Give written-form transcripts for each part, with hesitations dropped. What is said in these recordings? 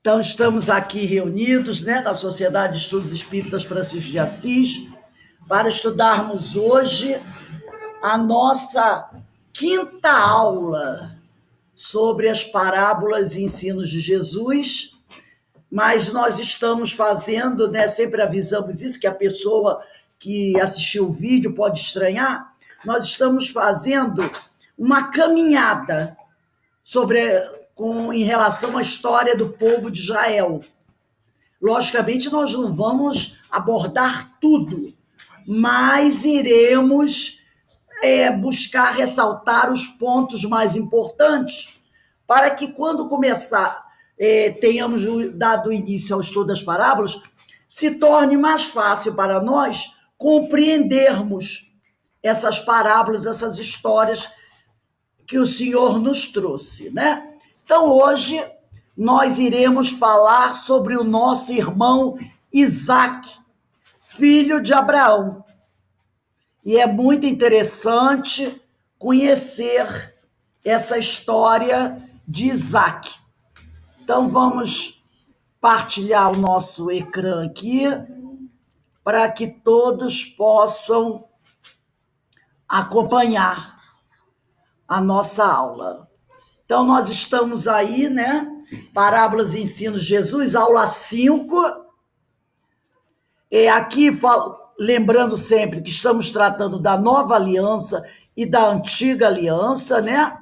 Então, estamos aqui reunidos, né, na Sociedade de Estudos Espíritas Francisco de Assis, para estudarmos hoje a nossa quinta aula sobre as parábolas e ensinos de Jesus, mas nós estamos fazendo, né, sempre avisamos isso, que a pessoa que assistiu o vídeo pode estranhar, nós estamos fazendo uma caminhada em relação à história do povo de Israel. Logicamente, nós não vamos abordar tudo, mas iremos buscar ressaltar os pontos mais importantes para que, quando começar, tenhamos dado início ao estudo das parábolas, se torne mais fácil para nós compreendermos essas parábolas, essas histórias que o Senhor nos trouxe, né? Então, hoje, nós iremos falar sobre o nosso irmão Isaac, filho de Abraão. E é muito interessante conhecer essa história de Isaac. Então, vamos partilhar o nosso ecrã aqui para que todos possam acompanhar a nossa aula. Então, nós estamos aí, né? Parábolas e Ensinos de Jesus, aula 5. Aqui, lembrando sempre que estamos tratando da nova aliança e da antiga aliança, né?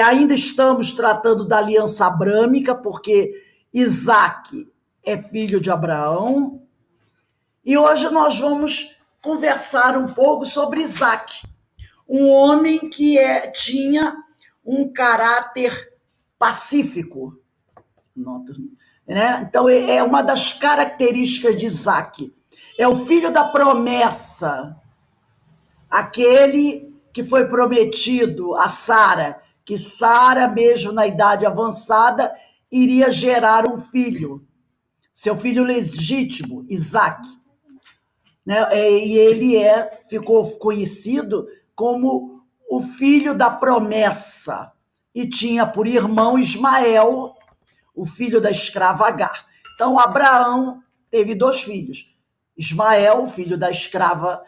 Ainda estamos tratando da aliança abrâmica, porque Isaac é filho de Abraão. E hoje nós vamos conversar um pouco sobre Isaac, um homem que tinha um caráter pacífico. Né? Então, é uma das características de Isaac. É o filho da promessa, aquele que foi prometido a Sara, que Sara, mesmo na idade avançada, iria gerar um filho, seu filho legítimo, Isaac. Né? E ele ficou conhecido como o filho da promessa, e tinha por irmão Ismael, o filho da escrava Agar. Então, Abraão teve 2 filhos. Ismael, o filho da escrava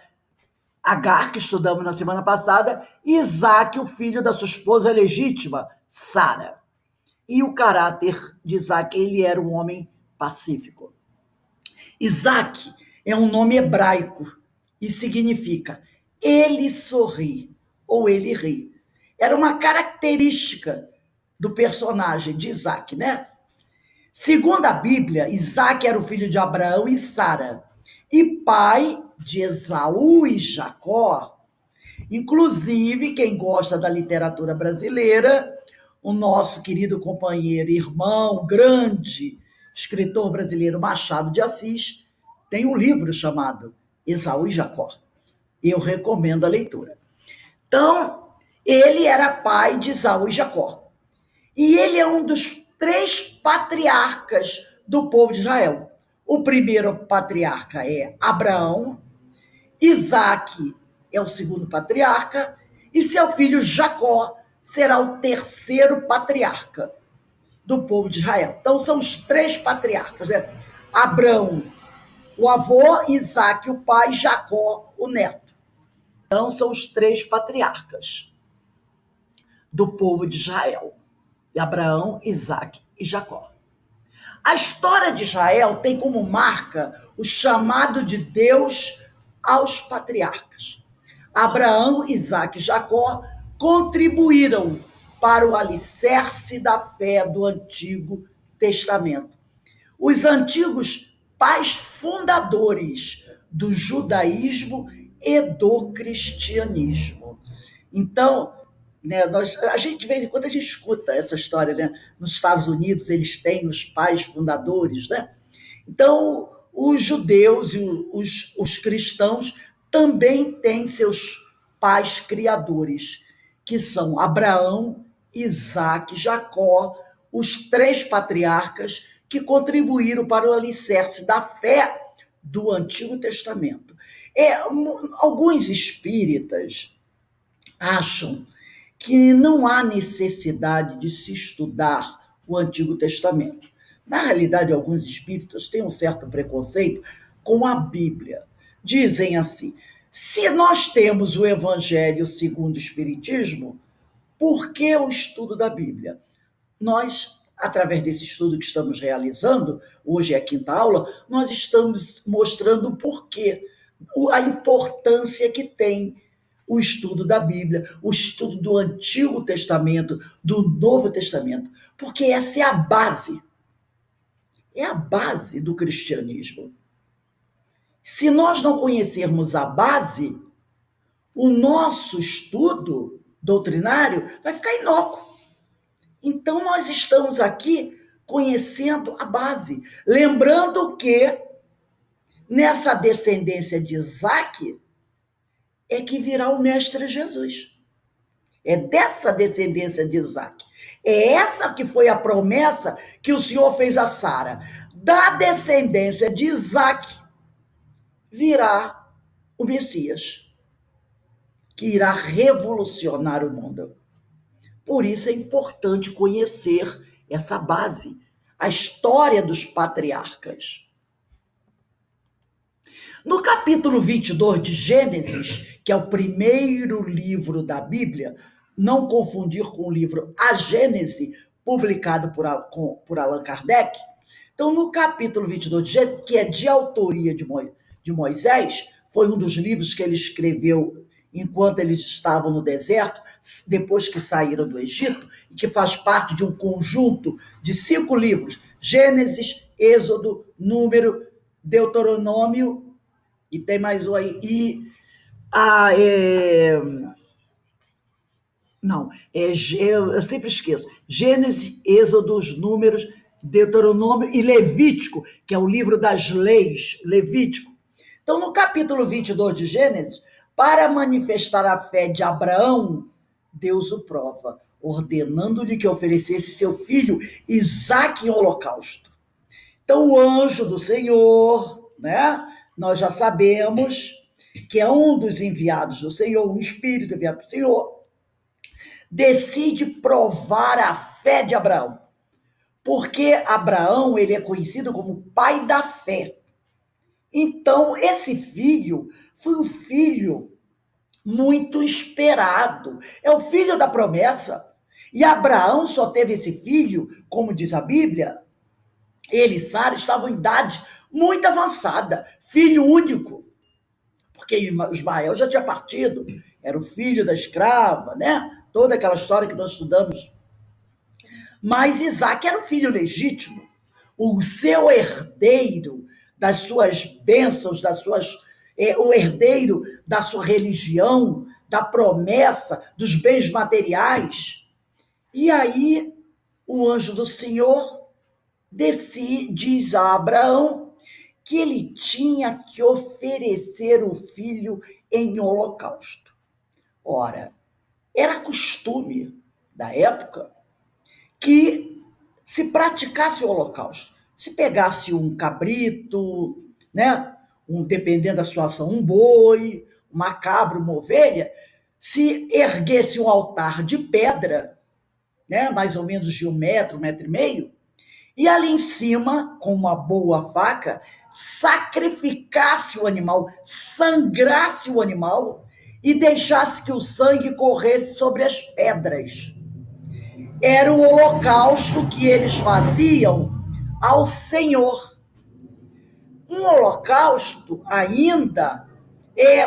Agar, que estudamos na semana passada, e Isaac, o filho da sua esposa legítima, Sara. E o caráter de Isaac, ele era um homem pacífico. Isaac é um nome hebraico e significa ele sorri ou ele ri. Era uma característica do personagem de Isaac, né? Segundo a Bíblia, Isaac era o filho de Abraão e Sara, e pai de Esaú e Jacó. Inclusive, quem gosta da literatura brasileira, o nosso querido companheiro, irmão, grande escritor brasileiro Machado de Assis, tem um livro chamado Esaú e Jacó. Eu recomendo a leitura. Então, ele era pai de Esaú e Jacó. E ele é um dos 3 patriarcas do povo de Israel. O primeiro patriarca é Abraão, Isaac é o segundo patriarca, e seu filho Jacó será o terceiro patriarca do povo de Israel. Então, são os 3 patriarcas, né? Abraão, o avô, Isaac, o pai, Jacó, o neto. Então, são os 3 patriarcas do povo de Israel. Abraão, Isaac e Jacó. A história de Israel tem como marca o chamado de Deus aos patriarcas. Abraão, Isaac e Jacó contribuíram para o alicerce da fé do Antigo Testamento. Os antigos pais fundadores do judaísmo e do cristianismo. Então, né, a gente, de vez em quando, a gente escuta essa história, né? Nos Estados Unidos, eles têm os pais fundadores, né? Então, os judeus e os cristãos também têm seus pais criadores, que são Abraão, Isaac, Jacó, os 3 patriarcas que contribuíram para o alicerce da fé do Antigo Testamento. Alguns espíritas acham que não há necessidade de se estudar o Antigo Testamento. Na realidade, alguns espíritas têm um certo preconceito com a Bíblia. Dizem assim: se nós temos o Evangelho segundo o Espiritismo, por que o estudo da Bíblia? Nós, através desse estudo que estamos realizando, hoje é a quinta aula, nós estamos mostrando o porquê, a importância que tem o estudo da Bíblia, o estudo do Antigo Testamento, do Novo Testamento, porque essa é a base do cristianismo. Se nós não conhecermos a base, o nosso estudo doutrinário vai ficar inócuo. Então, nós estamos aqui conhecendo a base. Lembrando que, nessa descendência de Isaac, é que virá o Mestre Jesus. É dessa descendência de Isaac. É essa que foi a promessa que o Senhor fez a Sara. Da descendência de Isaac virá o Messias, que irá revolucionar o mundo. Por isso é importante conhecer essa base, a história dos patriarcas. No capítulo 22 de Gênesis, que é o primeiro livro da Bíblia, não confundir com o livro A Gênese, publicado por Allan Kardec. Então, no capítulo 22 de Gênesis, que é de autoria de Moisés, foi um dos livros que ele escreveu enquanto eles estavam no deserto, depois que saíram do Egito, e que faz parte de um conjunto de 5 livros: Gênesis, Êxodo, Número, Deuteronômio, e tem mais um aí, eu sempre esqueço: Gênesis, Êxodo, Números, Deuteronômio e Levítico, que é o livro das leis, Levítico. Então, no capítulo 22 de Gênesis, para manifestar a fé de Abraão, Deus o prova, ordenando-lhe que oferecesse seu filho Isaque em holocausto. Então, o anjo do Senhor, né? Nós já sabemos que é um dos enviados do Senhor, um espírito enviado do Senhor, decide provar a fé de Abraão. Porque Abraão, ele é conhecido como pai da fé. Então, esse filho foi um filho muito esperado. É o filho da promessa. E Abraão só teve esse filho, como diz a Bíblia, ele e Sara estavam em idade muito avançada, filho único, porque Ismael já tinha partido, era o filho da escrava, né? Toda aquela história que nós estudamos. Mas Isaac era o filho legítimo, o seu herdeiro das suas bênçãos, o herdeiro da sua religião, da promessa, dos bens materiais. E aí o anjo do Senhor diz a Abraão que ele tinha que oferecer o filho em holocausto. Ora, era costume da época que se praticasse o holocausto. Se pegasse um cabrito, né, dependendo da situação, um boi, uma cabra, uma ovelha, se erguesse um altar de pedra, né, mais ou menos de 1 metro, 1,5 metros, e ali em cima, com uma boa faca, sacrificasse o animal, sangrasse o animal e deixasse que o sangue corresse sobre as pedras. Era o holocausto que eles faziam ao Senhor. Um holocausto ainda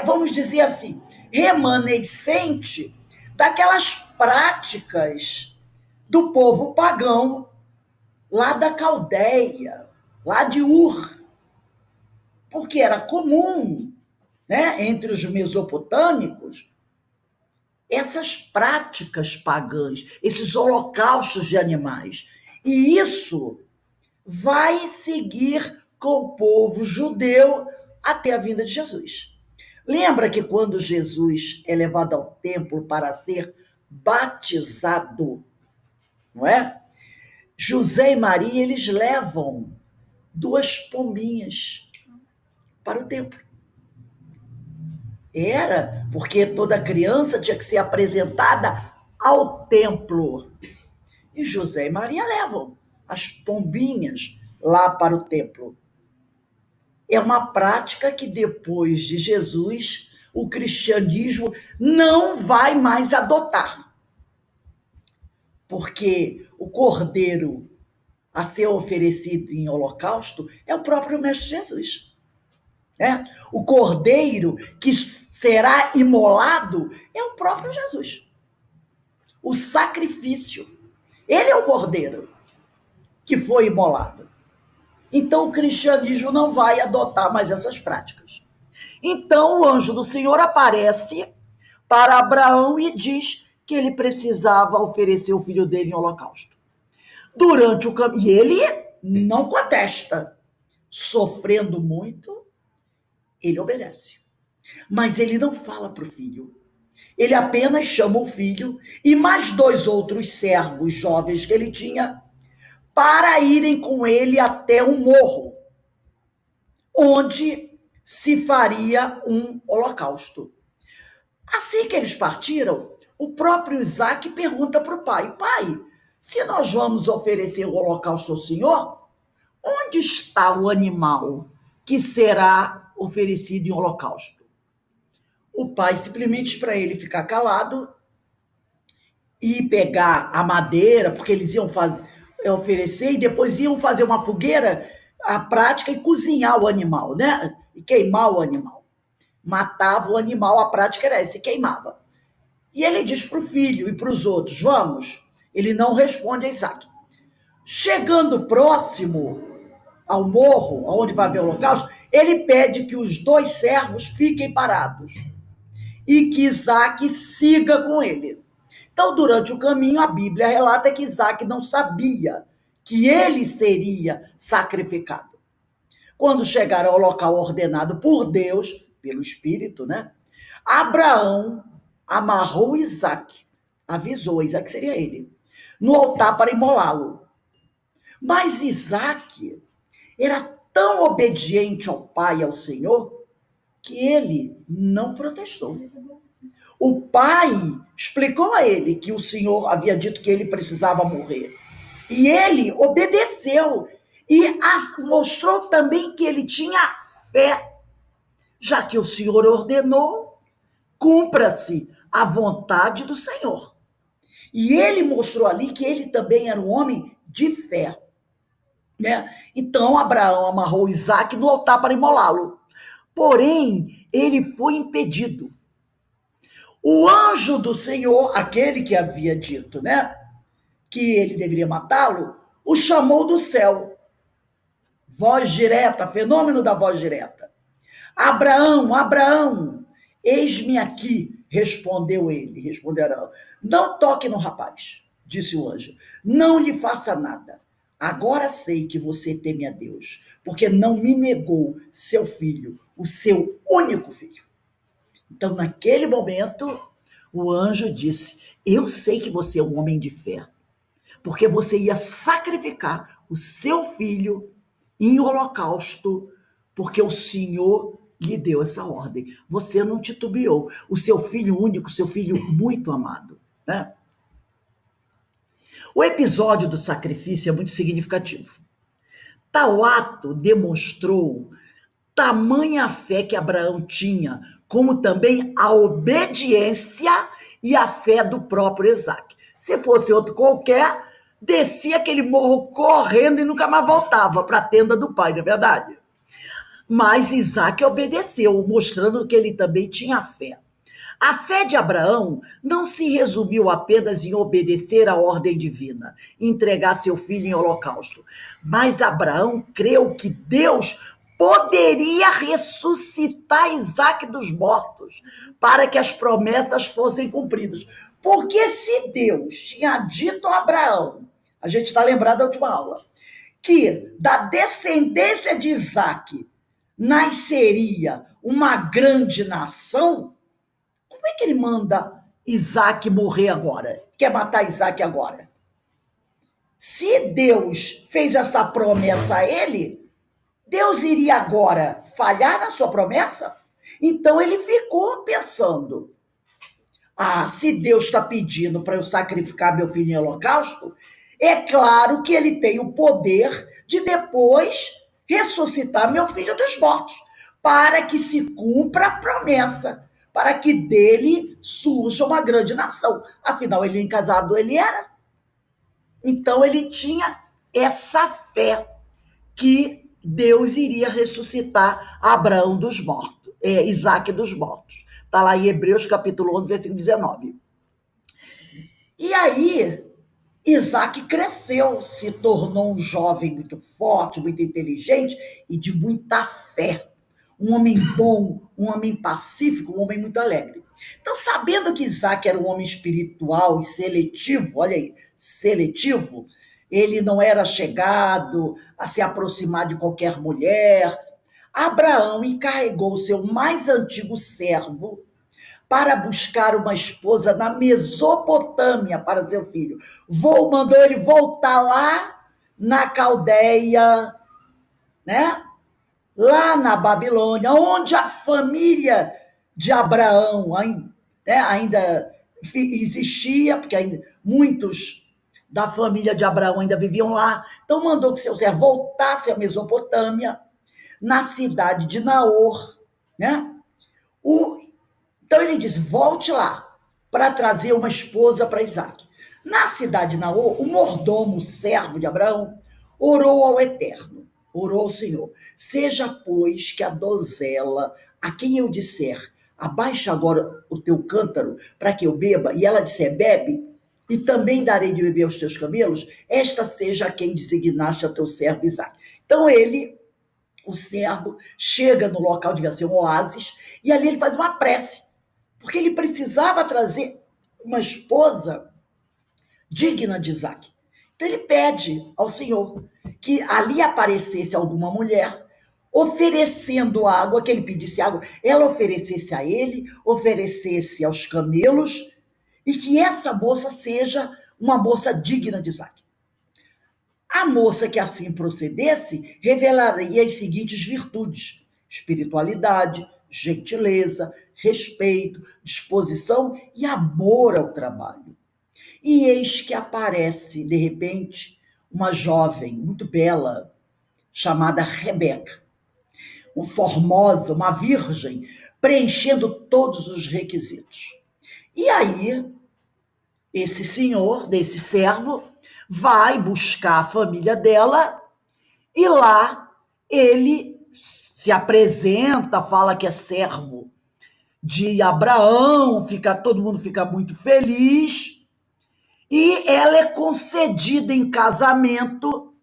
vamos dizer assim, remanescente daquelas práticas do povo pagão lá da Caldeia, lá de Ur, porque era comum, né, entre os mesopotâmicos, essas práticas pagãs, esses holocaustos de animais. E isso vai seguir com o povo judeu até a vinda de Jesus. Lembra que quando Jesus é levado ao templo para ser batizado, não é? José e Maria, eles levam 2 pombinhas para o templo. Era porque toda criança tinha que ser apresentada ao templo. E José e Maria levam. as pombinhas lá para o templo. É uma prática que depois de Jesus, o cristianismo não vai mais adotar. Porque o cordeiro a ser oferecido em holocausto é o próprio Mestre Jesus. Né? O cordeiro que será imolado é o próprio Jesus. O sacrifício. Ele é o cordeiro que foi imolado. Então o cristianismo não vai adotar mais essas práticas. Então o anjo do Senhor aparece para Abraão e diz que ele precisava oferecer o filho dele em holocausto. Durante o caminho, e ele não contesta, sofrendo muito, ele obedece. Mas ele não fala para o filho. Ele apenas chama o filho e mais 2 outros servos jovens que ele tinha para irem com ele até um morro, onde se faria um holocausto. Assim que eles partiram, o próprio Isaac pergunta para o pai: pai, se nós vamos oferecer o holocausto ao Senhor, onde está o animal que será oferecido em holocausto? O pai simplesmente diz para ele ficar calado e pegar a madeira, porque eles iam oferecer e depois iam fazer uma fogueira, a prática, e cozinhar o animal, né? E queimar o animal. Matava o animal, a prática era essa, e queimava. E ele diz para o filho e para os outros: vamos. Ele não responde a Isaac. Chegando próximo ao morro, onde vai haver o holocausto, ele pede que os 2 servos fiquem parados e que Isaac siga com ele. Então, durante o caminho, a Bíblia relata que Isaac não sabia que ele seria sacrificado. Quando chegaram ao local ordenado por Deus, pelo Espírito, né? Abraão amarrou Isaac, avisou, Isaac seria ele, no altar para imolá-lo. Mas Isaac era tão obediente ao pai e ao Senhor que ele não protestou. O pai explicou a ele que o Senhor havia dito que ele precisava morrer. E ele obedeceu e mostrou também que ele tinha fé. Já que o Senhor ordenou, cumpra-se a vontade do Senhor. E ele mostrou ali que ele também era um homem de fé. Né? Então Abraão amarrou Isaac no altar para imolá-lo. Porém, ele foi impedido. O anjo do Senhor, aquele que havia dito, né, que ele deveria matá-lo, o chamou do céu. Voz direta, fenômeno da voz direta. Abraão, Abraão, eis-me aqui, respondeu ele, responderão. Não toque no rapaz, disse o anjo, não lhe faça nada. Agora sei que você teme a Deus, porque não me negou seu filho, o seu único filho. Então, naquele momento, o anjo disse: eu sei que você é um homem de fé, porque você ia sacrificar o seu filho em holocausto, porque o Senhor lhe deu essa ordem. Você não titubeou. O seu filho único, seu filho muito amado. Né? O episódio do sacrifício é muito significativo. Tal ato demonstrou tamanha fé que Abraão tinha, como também a obediência e a fé do próprio Isaac. Se fosse outro qualquer, descia aquele morro correndo e nunca mais voltava para a tenda do pai, não é verdade? Mas Isaac obedeceu, mostrando que ele também tinha fé. A fé de Abraão não se resumiu apenas em obedecer à ordem divina, entregar seu filho em holocausto, mas Abraão creu que Deus poderia ressuscitar Isaac dos mortos para que as promessas fossem cumpridas. Porque se Deus tinha dito a Abraão, a gente está lembrado da última aula, que da descendência de Isaac nasceria uma grande nação, como é que ele manda Isaac morrer agora? Quer matar Isaac agora? Se Deus fez essa promessa a ele, Deus iria agora falhar na sua promessa? Então ele ficou pensando: se Deus está pedindo para eu sacrificar meu filho em holocausto, é claro que ele tem o poder de depois ressuscitar meu filho dos mortos, para que se cumpra a promessa, para que dele surja uma grande nação. Afinal, ele nem casado ele era. Então, ele tinha essa fé que Deus iria ressuscitar Abraão dos mortos, Isaac dos mortos. Está lá em Hebreus capítulo 11, versículo 19. E aí, Isaac cresceu, se tornou um jovem muito forte, muito inteligente e de muita fé. Um homem bom, um homem pacífico, um homem muito alegre. Então, sabendo que Isaac era um homem espiritual e seletivo, olha aí, seletivo, ele não era chegado a se aproximar de qualquer mulher, Abraão encarregou o seu mais antigo servo para buscar uma esposa na Mesopotâmia para seu filho. Mandou ele voltar lá na Caldeia, né? Lá na Babilônia, onde a família de Abraão ainda existia, porque ainda muitos da família de Abraão ainda viviam lá. Então mandou que seu servo voltasse à Mesopotâmia, na cidade de Naor, né? Então ele diz: volte lá para trazer uma esposa para Isaac. Na cidade de Naor, o mordomo, o servo de Abraão, orou ao Eterno, orou ao Senhor: seja, pois, que a donzela a quem eu disser, abaixa agora o teu cântaro para que eu beba, e ela disser, bebe, e também darei de beber aos teus camelos, esta seja a quem designaste a teu servo Isaac. Então o servo, chega no local, devia ser um oásis, e ali ele faz uma prece, porque ele precisava trazer uma esposa digna de Isaac. Então ele pede ao Senhor que ali aparecesse alguma mulher oferecendo água, que ele pedisse água, ela oferecesse a ele, oferecesse aos camelos, e que essa moça seja uma moça digna de Isaac. A moça que assim procedesse revelaria as seguintes virtudes: espiritualidade, gentileza, respeito, disposição e amor ao trabalho. E eis que aparece, de repente, uma jovem muito bela, chamada Rebeca, uma formosa, uma virgem, preenchendo todos os requisitos. E aí, esse senhor, desse servo, vai buscar a família dela e lá ele se apresenta, fala que é servo de Abraão, todo mundo fica muito feliz, e ela é concedida em casamento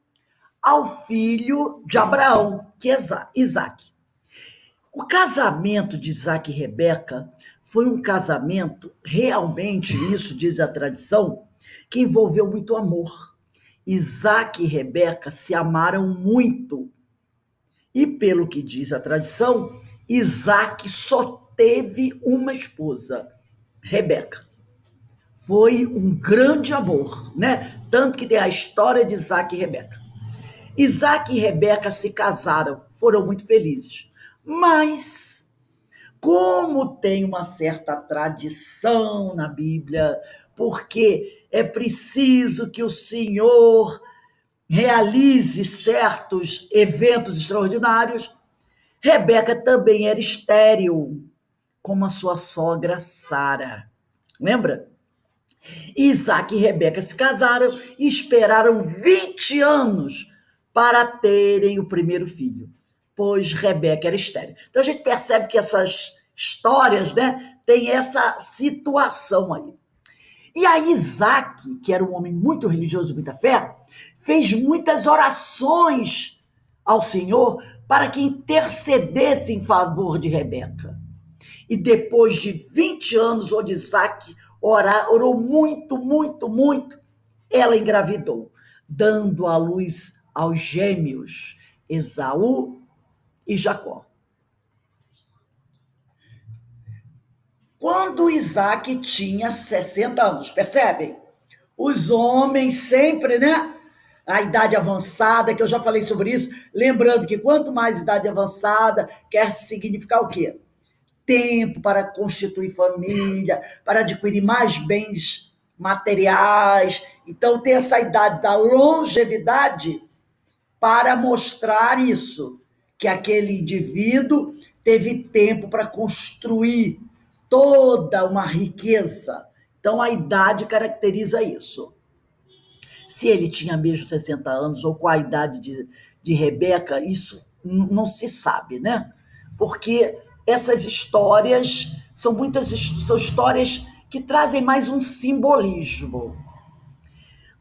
ao filho de Abraão, que é Isaac. O casamento de Isaac e Rebeca foi um casamento, realmente, isso diz a tradição, que envolveu muito amor. Isaac e Rebeca se amaram muito. E pelo que diz a tradição, Isaac só teve uma esposa, Rebeca. Foi um grande amor, né? Tanto que tem a história de Isaac e Rebeca. Isaac e Rebeca se casaram, foram muito felizes. Mas, como tem uma certa tradição na Bíblia, porque é preciso que o Senhor realize certos eventos extraordinários, Rebeca também era estéril, como a sua sogra Sara. Lembra? Isaac e Rebeca se casaram e esperaram 20 anos para terem o primeiro filho, pois Rebeca era estéril. Então a gente percebe que essas histórias, né, tem essa situação aí. E aí Isaac, que era um homem muito religioso, de muita fé, fez muitas orações ao Senhor para que intercedesse em favor de Rebeca. E depois de 20 anos, onde Isaac orou muito, muito, muito, ela engravidou, dando à luz aos gêmeos Esaú e Jacó. Quando Isaac tinha 60 anos, percebem? Os homens sempre, né? A idade avançada, que eu já falei sobre isso, lembrando que quanto mais idade avançada, quer significar o quê? Tempo para constituir família, para adquirir mais bens materiais. Então, tem essa idade da longevidade para mostrar isso, que aquele indivíduo teve tempo para construir toda uma riqueza. Então, a idade caracteriza isso. Se ele tinha mesmo 60 anos ou qual a idade de Rebeca, isso não se sabe, né? Porque essas histórias são histórias que trazem mais um simbolismo.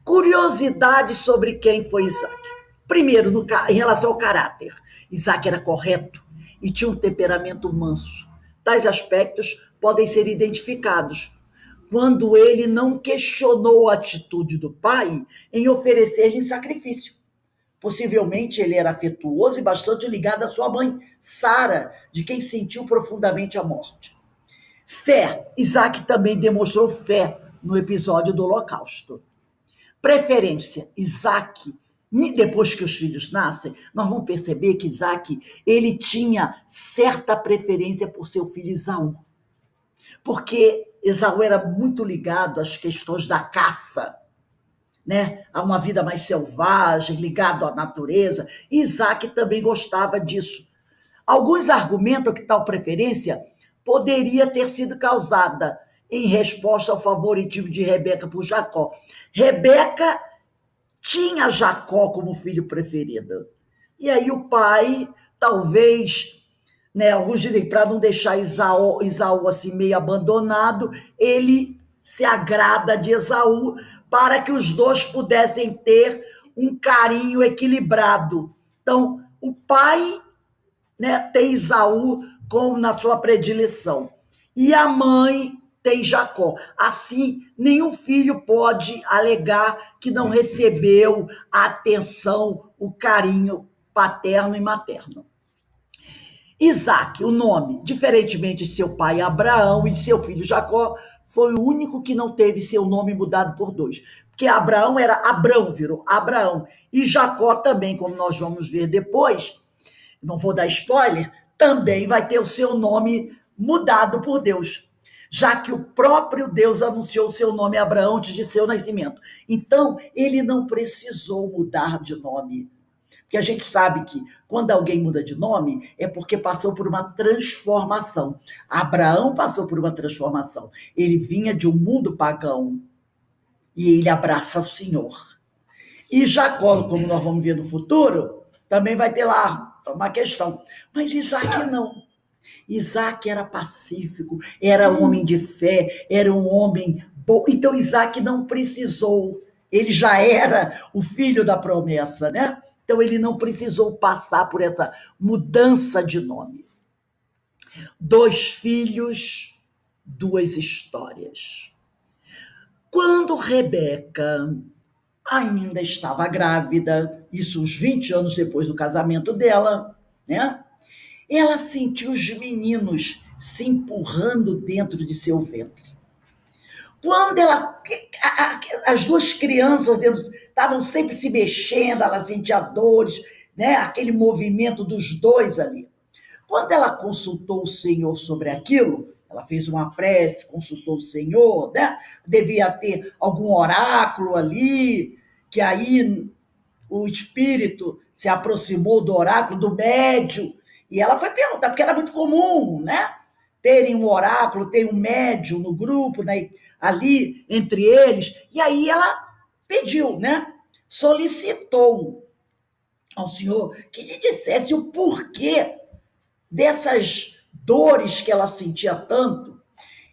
Curiosidades sobre quem foi Isaac. Primeiro, em relação ao caráter. Isaac era correto e tinha um temperamento manso. Tais aspectos podem ser identificados quando ele não questionou a atitude do pai em oferecer-lhe em sacrifício. Possivelmente ele era afetuoso e bastante ligado à sua mãe, Sara, de quem sentiu profundamente a morte. Fé. Isaac também demonstrou fé no episódio do Holocausto. Preferência. Isaac, depois que os filhos nascem, nós vamos perceber que Isaac, ele tinha certa preferência por seu filho Esaú. Porque Esaú era muito ligado às questões da caça, né? A uma vida mais selvagem, ligado à natureza. Isaac também gostava disso. Alguns argumentam que tal preferência poderia ter sido causada em resposta ao favoritismo de Rebeca por Jacó. Rebeca tinha Jacó como filho preferido. E aí o pai, talvez, né, alguns dizem, para não deixar Esaú assim meio abandonado, ele se agrada de Esaú para que os dois pudessem ter um carinho equilibrado. Então, o pai, né, tem Esaú como na sua predileção. E a mãe tem Jacó. Assim, nenhum filho pode alegar que não recebeu a atenção, o carinho paterno e materno. Isaac, o nome, diferentemente de seu pai Abraão e seu filho Jacó, foi o único que não teve seu nome mudado por dois. Porque Abraão era Abrão, virou Abraão. E Jacó também, como nós vamos ver depois, não vou dar spoiler, também vai ter o seu nome mudado por Deus, já que o próprio Deus anunciou o seu nome a Abraão antes de seu nascimento. Então, ele não precisou mudar de nome. Porque a gente sabe que quando alguém muda de nome é porque passou por uma transformação. Abraão passou por uma transformação. Ele vinha de um mundo pagão e ele abraça o Senhor. E Jacó, como nós vamos ver no futuro, também vai ter lá uma questão. Mas Isaac não. Isaac era pacífico, era um homem de fé, era um homem bom. Então Isaac não precisou. Ele já era o filho da promessa, né? Então ele não precisou passar por essa mudança de nome. 2 filhos, 2 histórias. Quando Rebeca ainda estava grávida, isso uns 20 anos depois do casamento dela, né? Ela sentiu os meninos se empurrando dentro de seu ventre. Quando as 2 crianças estavam sempre se mexendo, ela sentia dores, né? Aquele movimento dos 2 ali. Quando ela consultou o Senhor sobre aquilo, ela fez uma prece, consultou o Senhor, né? Devia ter algum oráculo ali, que aí o espírito se aproximou do oráculo, do médium, e ela foi perguntar, porque era muito comum, né? Terem um oráculo, ter um médium no grupo, né? Ali entre eles, e aí ela pediu, né? Solicitou ao Senhor que lhe dissesse o porquê dessas dores que ela sentia tanto,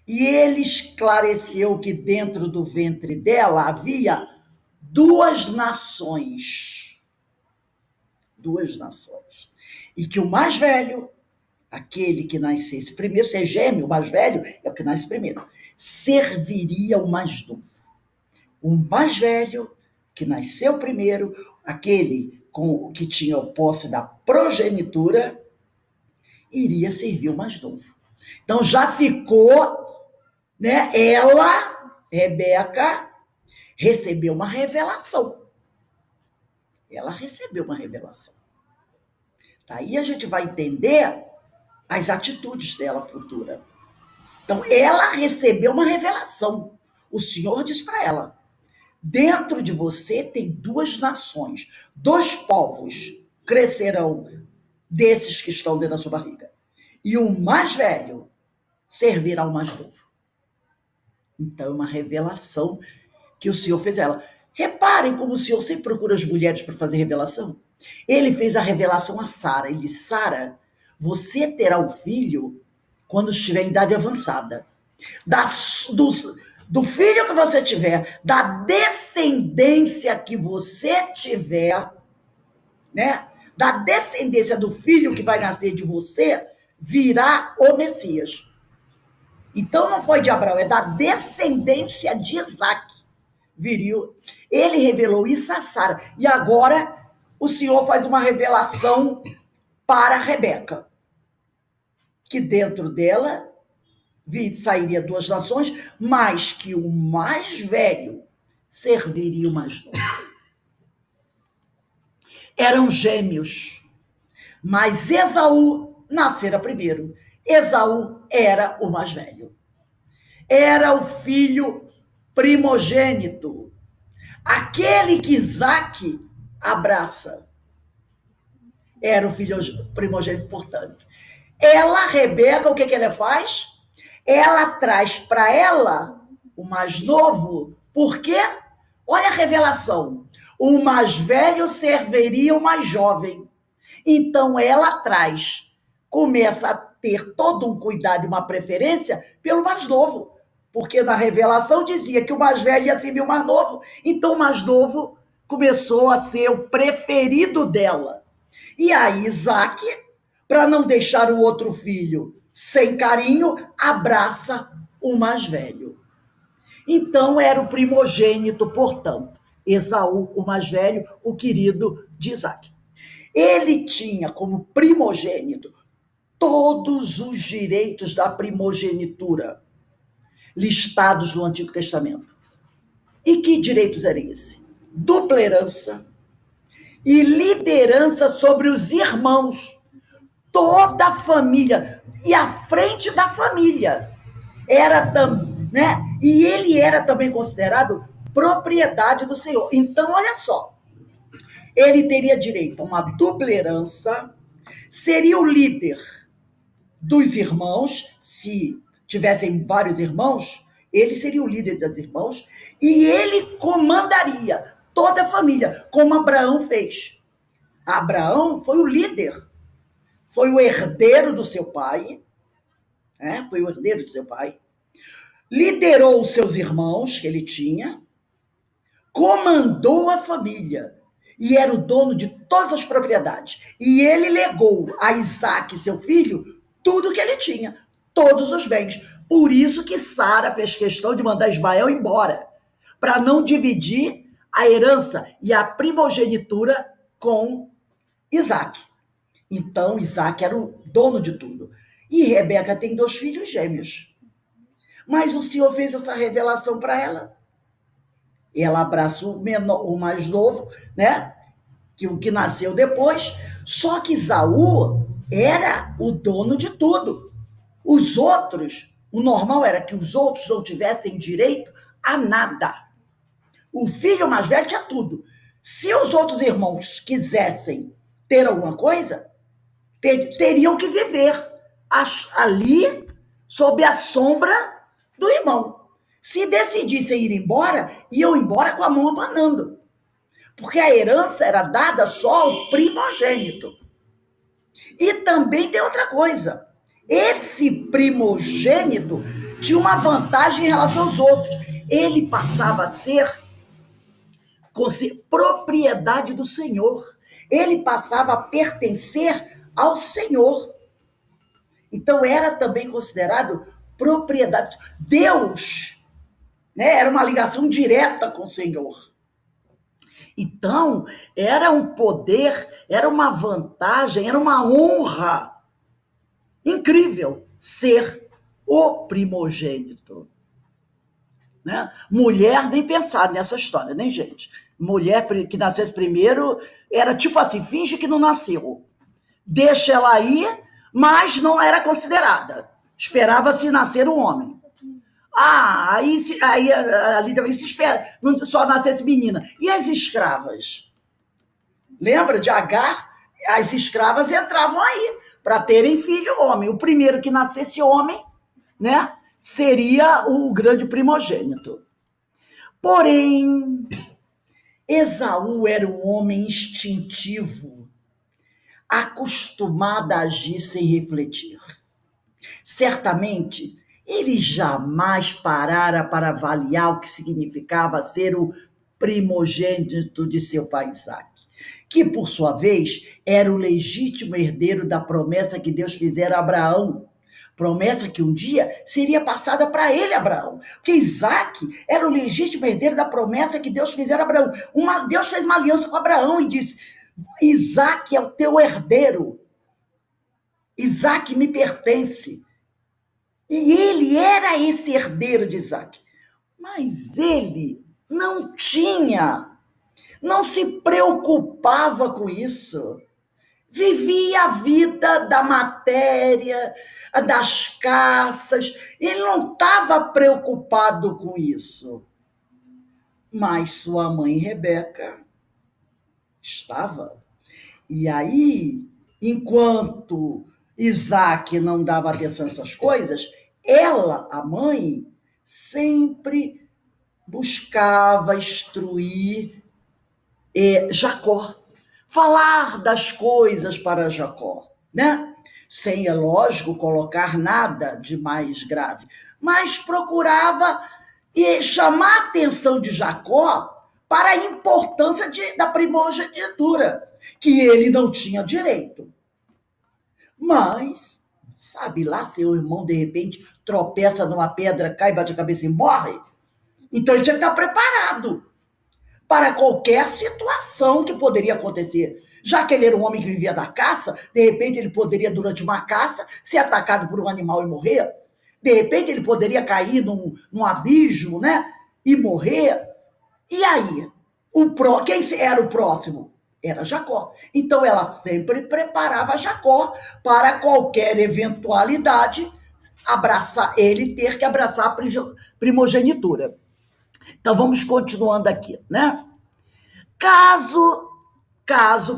e ele esclareceu que dentro do ventre dela havia 2 nações. 2 nações. E que o mais velho, aquele que nascesse primeiro, se é gêmeo, o mais velho é o que nasce primeiro, serviria o mais novo. O mais velho, que nasceu primeiro, aquele que tinha a posse da progenitura, iria servir o mais novo. Então já ficou, né? Ela, Rebeca, recebeu uma revelação. Ela recebeu uma revelação. Aí a gente vai entender as atitudes dela futura. Então, ela recebeu uma revelação. O Senhor disse para ela: dentro de você tem duas nações, dois povos crescerão desses que estão dentro da sua barriga. E o mais velho servirá ao mais novo. Então, é uma revelação que o Senhor fez a ela. Reparem como o Senhor sempre procura as mulheres para fazer revelação. Ele fez a revelação a Sara. Ele disse: Sara, você terá um filho quando estiver em idade avançada. Do filho que você tiver, da descendência que você tiver, né? Da descendência do filho que vai nascer de você, virá o Messias. Então não foi de Abraão, é da descendência de Isaac. Viriu. Ele revelou isso a Sara. E agora o Senhor faz uma revelação para Rebeca, que dentro dela sairia duas nações, mas que o mais velho serviria o mais novo. Eram gêmeos, mas Esaú nascera primeiro. Esaú era o mais velho. Era o filho primogênito. Aquele que Isaac abraça. Era o filho primogênito, portanto. Ela, Rebeca, o que ela faz? Ela traz para ela o mais novo. Por quê? Olha a revelação. O mais velho serviria o mais jovem. Então ela traz, começa a ter todo um cuidado e uma preferência pelo mais novo. Porque na revelação dizia que o mais velho ia servir o mais novo. Então o mais novo começou a ser o preferido dela. E aí Isaac, para não deixar o outro filho sem carinho, abraça o mais velho. Então era o primogênito, portanto, Esaú, o mais velho, o querido de Isaac. Ele tinha como primogênito todos os direitos da primogenitura listados no Antigo Testamento. E que direitos eram esses? Dupla herança e liderança sobre os irmãos. Toda a família e à frente da família era também, né? E ele era também considerado propriedade do Senhor. Então, olha só, ele teria direito a uma dupla herança, seria o líder dos irmãos, se tivessem vários irmãos, ele seria o líder dos irmãos e ele comandaria toda a família, como Abraão fez. Abraão foi o líder. Foi o herdeiro do seu pai, foi o herdeiro do seu pai, liderou os seus irmãos que ele tinha, comandou a família e era o dono de todas as propriedades. E ele legou a Isaac, seu filho, tudo que ele tinha, todos os bens. Por isso que Sara fez questão de mandar Ismael embora, para não dividir a herança e a primogenitura com Isaac. Então, Isaac era o dono de tudo. E Rebeca tem 2 filhos gêmeos. Mas o Senhor fez essa revelação para ela. Ela abraça o mais novo, né? O que nasceu depois. Só que Esaú era o dono de tudo. Os outros, o normal era que os outros não tivessem direito a nada. O filho mais velho tinha tudo. Se os outros irmãos quisessem ter alguma coisa, teriam que viver ali sob a sombra do irmão. Se decidissem ir embora, iam embora com a mão abanando. Porque a herança era dada só ao primogênito. E também tem outra coisa. Esse primogênito tinha uma vantagem em relação aos outros. Ele passava a ser propriedade do Senhor. Ele passava a pertencer ao Senhor. Então era também considerado propriedade. Deus, né, era uma ligação direta com o Senhor. Então era um poder, era uma vantagem, era uma honra incrível ser o primogênito. Né? Mulher, nem pensar nessa história, nem gente. Mulher que nascesse primeiro era tipo assim, finge que não nasceu. Deixa ela aí, mas não era considerada. Esperava-se nascer um homem. Aí ali também se espera, não só nascesse menina. E as escravas? Lembra de Agar? As escravas entravam aí para terem filho homem. O primeiro que nascesse homem, né, seria o grande primogênito. Porém, Esaú era um homem instintivo, acostumado a agir sem refletir. Certamente, ele jamais parara para avaliar o que significava ser o primogênito de seu pai Isaque, que, por sua vez, era o legítimo herdeiro da promessa que Deus fizera a Abraão. Promessa que um dia seria passada para ele, Abraão. Porque Isaac era o legítimo herdeiro da promessa que Deus fizera a Abraão. Deus fez uma aliança com Abraão e disse: Isaac é o teu herdeiro. Isaac me pertence. E ele era esse herdeiro de Isaac. Mas ele não se preocupava com isso. Vivia a vida da matéria, das caças. Ele não estava preocupado com isso. Mas sua mãe, Rebeca, estava. E aí, enquanto Isaac não dava atenção a essas coisas, ela, a mãe, sempre buscava instruir Jacó, falar das coisas para Jacó, né? Sem, é lógico, colocar nada de mais grave, mas procurava chamar a atenção de Jacó para a importância da primogenitura, que ele não tinha direito. Mas, sabe lá, seu irmão de repente tropeça numa pedra, cai, bate a cabeça e morre? Então ele tinha que estar preparado para qualquer situação que poderia acontecer. Já que ele era um homem que vivia da caça, de repente ele poderia, durante uma caça, ser atacado por um animal e morrer. De repente ele poderia cair num abismo, né? E morrer. E aí? Quem era o próximo? Era Jacó. Então ela sempre preparava Jacó para qualquer eventualidade, ele ter que abraçar a primogenitura. Então vamos continuando aqui, né? Caso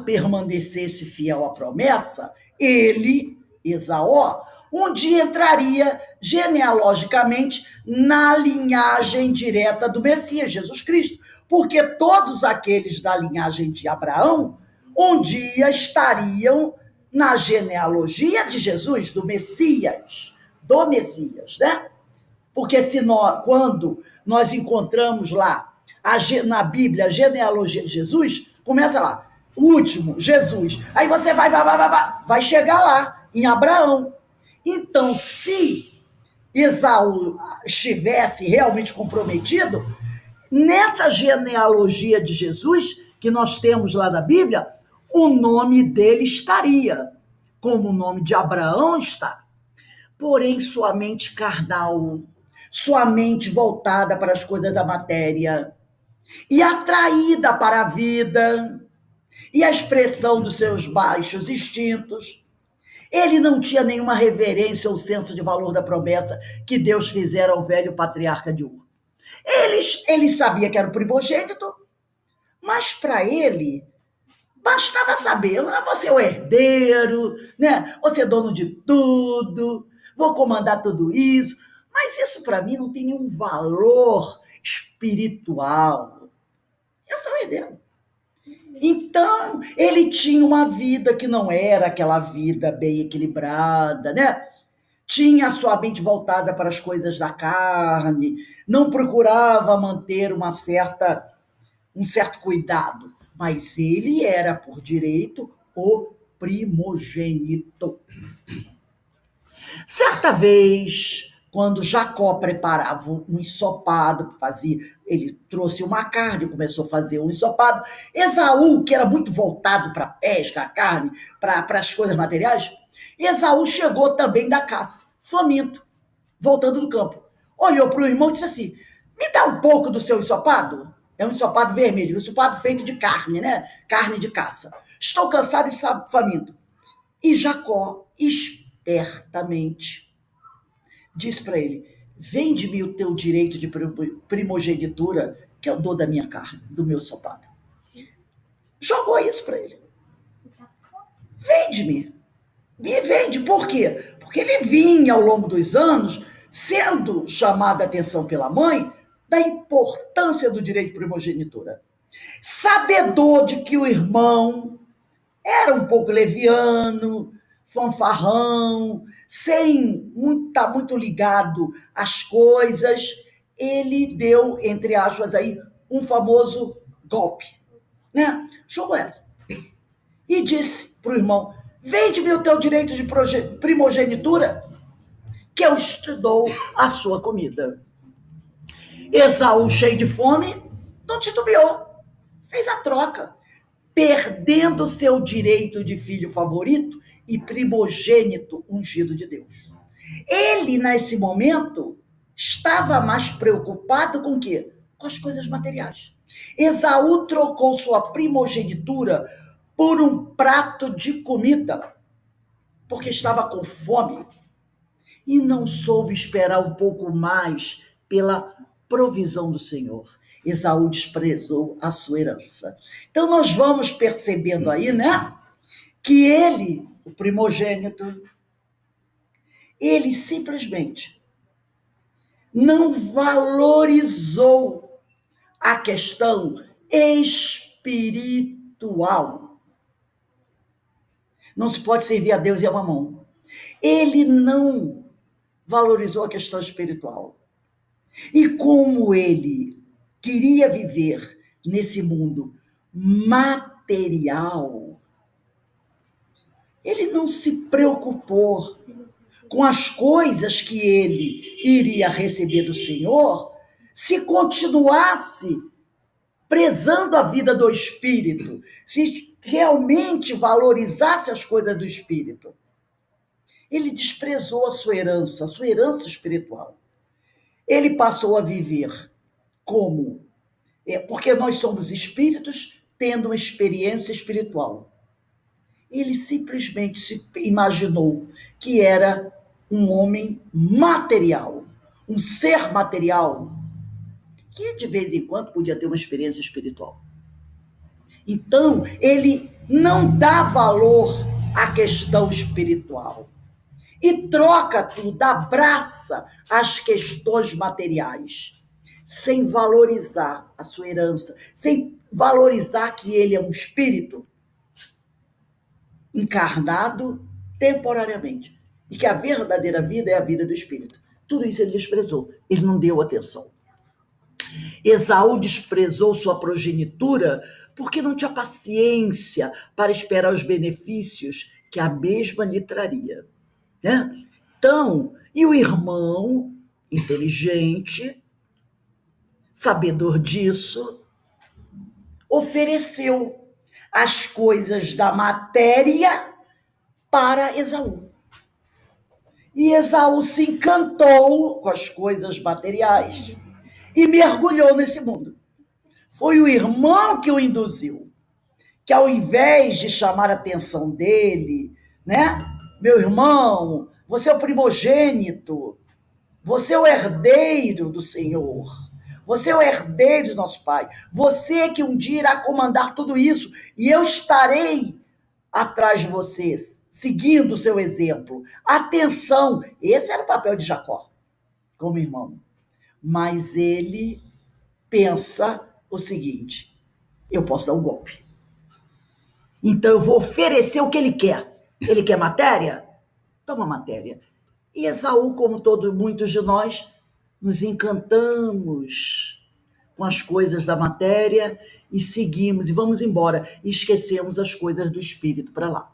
permanecesse fiel à promessa, ele, Esaú, um dia entraria genealogicamente na linhagem direta do Messias, Jesus Cristo, porque todos aqueles da linhagem de Abraão um dia estariam na genealogia de Jesus, do Messias, né? Porque quando nós encontramos lá na Bíblia a genealogia de Jesus, começa lá, o último, Jesus. Aí você vai chegar lá, em Abraão. Então, se Esaú estivesse realmente comprometido, nessa genealogia de Jesus, que nós temos lá na Bíblia, o nome dele estaria, como o nome de Abraão está. Porém, sua mente carnal, sua mente voltada para as coisas da matéria e atraída para a vida e a expressão dos seus baixos instintos, ele não tinha nenhuma reverência ou senso de valor da promessa que Deus fizera ao velho patriarca de Ur. Ele sabia que era o primogênito, mas para ele bastava saber, você é o herdeiro, né? Você é dono de tudo, vou comandar tudo isso. Mas isso para mim não tem nenhum valor espiritual. Eu sou herdeiro. Então, ele tinha uma vida que não era aquela vida bem equilibrada, né? Tinha a sua mente voltada para as coisas da carne, não procurava manter um certo cuidado, mas ele era, por direito, o primogênito. Certa vez, quando Jacó preparava um ensopado, ele trouxe uma carne, começou a fazer um ensopado. Esaú, que era muito voltado para a pesca, a carne, para as coisas materiais, Esaú chegou também da caça, faminto, voltando do campo. Olhou para o irmão e disse assim: me dá um pouco do seu ensopado? É um ensopado vermelho, um ensopado feito de carne, né? Carne de caça. Estou cansado e faminto. E Jacó, espertamente, disse para ele: vende-me o teu direito de primogenitura, que eu dou da minha carne, do meu sopado. Jogou isso para ele. Vende-me. Me vende. Por quê? Porque ele vinha ao longo dos anos sendo chamado a atenção pela mãe da importância do direito de primogenitura. Sabedor de que o irmão era um pouco leviano, fanfarrão, sem estar muito ligado às coisas, ele deu, entre aspas, aí, um famoso golpe, né? Jogou essa. E disse para o irmão: vende-me o teu direito de primogenitura, que eu te dou a sua comida. Esaú, cheio de fome, não titubeou, fez a troca, perdendo seu direito de filho favorito e primogênito ungido de Deus. Ele, nesse momento, estava mais preocupado com o quê? Com as coisas materiais. Esaú trocou sua primogenitura por um prato de comida, porque estava com fome e não soube esperar um pouco mais pela provisão do Senhor. Esaú desprezou a sua herança. Então nós vamos percebendo aí, né, que ele, o primogênito, ele simplesmente não valorizou a questão espiritual. Não se pode servir a Deus e a mamão. Ele não valorizou a questão espiritual. E como ele queria viver nesse mundo material, ele não se preocupou com as coisas que ele iria receber do Senhor se continuasse prezando a vida do Espírito, se realmente valorizasse as coisas do Espírito. Ele desprezou a sua herança espiritual. Ele passou a viver como? Porque nós somos espíritos tendo uma experiência espiritual. Ele simplesmente se imaginou que era um homem material, um ser material, que de vez em quando podia ter uma experiência espiritual. Então, ele não dá valor à questão espiritual e troca tudo, abraça as questões materiais, sem valorizar a sua herança, sem valorizar que ele é um espírito encarnado temporariamente e que a verdadeira vida é a vida do espírito. Tudo isso ele desprezou, ele não deu atenção. Esaú desprezou sua progenitura porque não tinha paciência para esperar os benefícios que a mesma lhe traria, né? Então, e o irmão, inteligente, sabedor disso, ofereceu as coisas da matéria para Esaú. E Esaú se encantou com as coisas materiais e mergulhou nesse mundo. Foi o irmão que o induziu, que ao invés de chamar a atenção dele, né? Meu irmão, você é o primogênito, você é o herdeiro do Senhor, você é o herdeiro do nosso Pai, você que um dia irá comandar tudo isso, e eu estarei atrás de vocês, seguindo o seu exemplo. Atenção, esse era o papel de Jacó, como irmão. Mas ele pensa o seguinte: eu posso dar um golpe. Então eu vou oferecer o que ele quer. Ele quer matéria? Toma matéria. E Esaú, como muitos de nós, nos encantamos com as coisas da matéria e seguimos e vamos embora. E esquecemos as coisas do espírito para lá.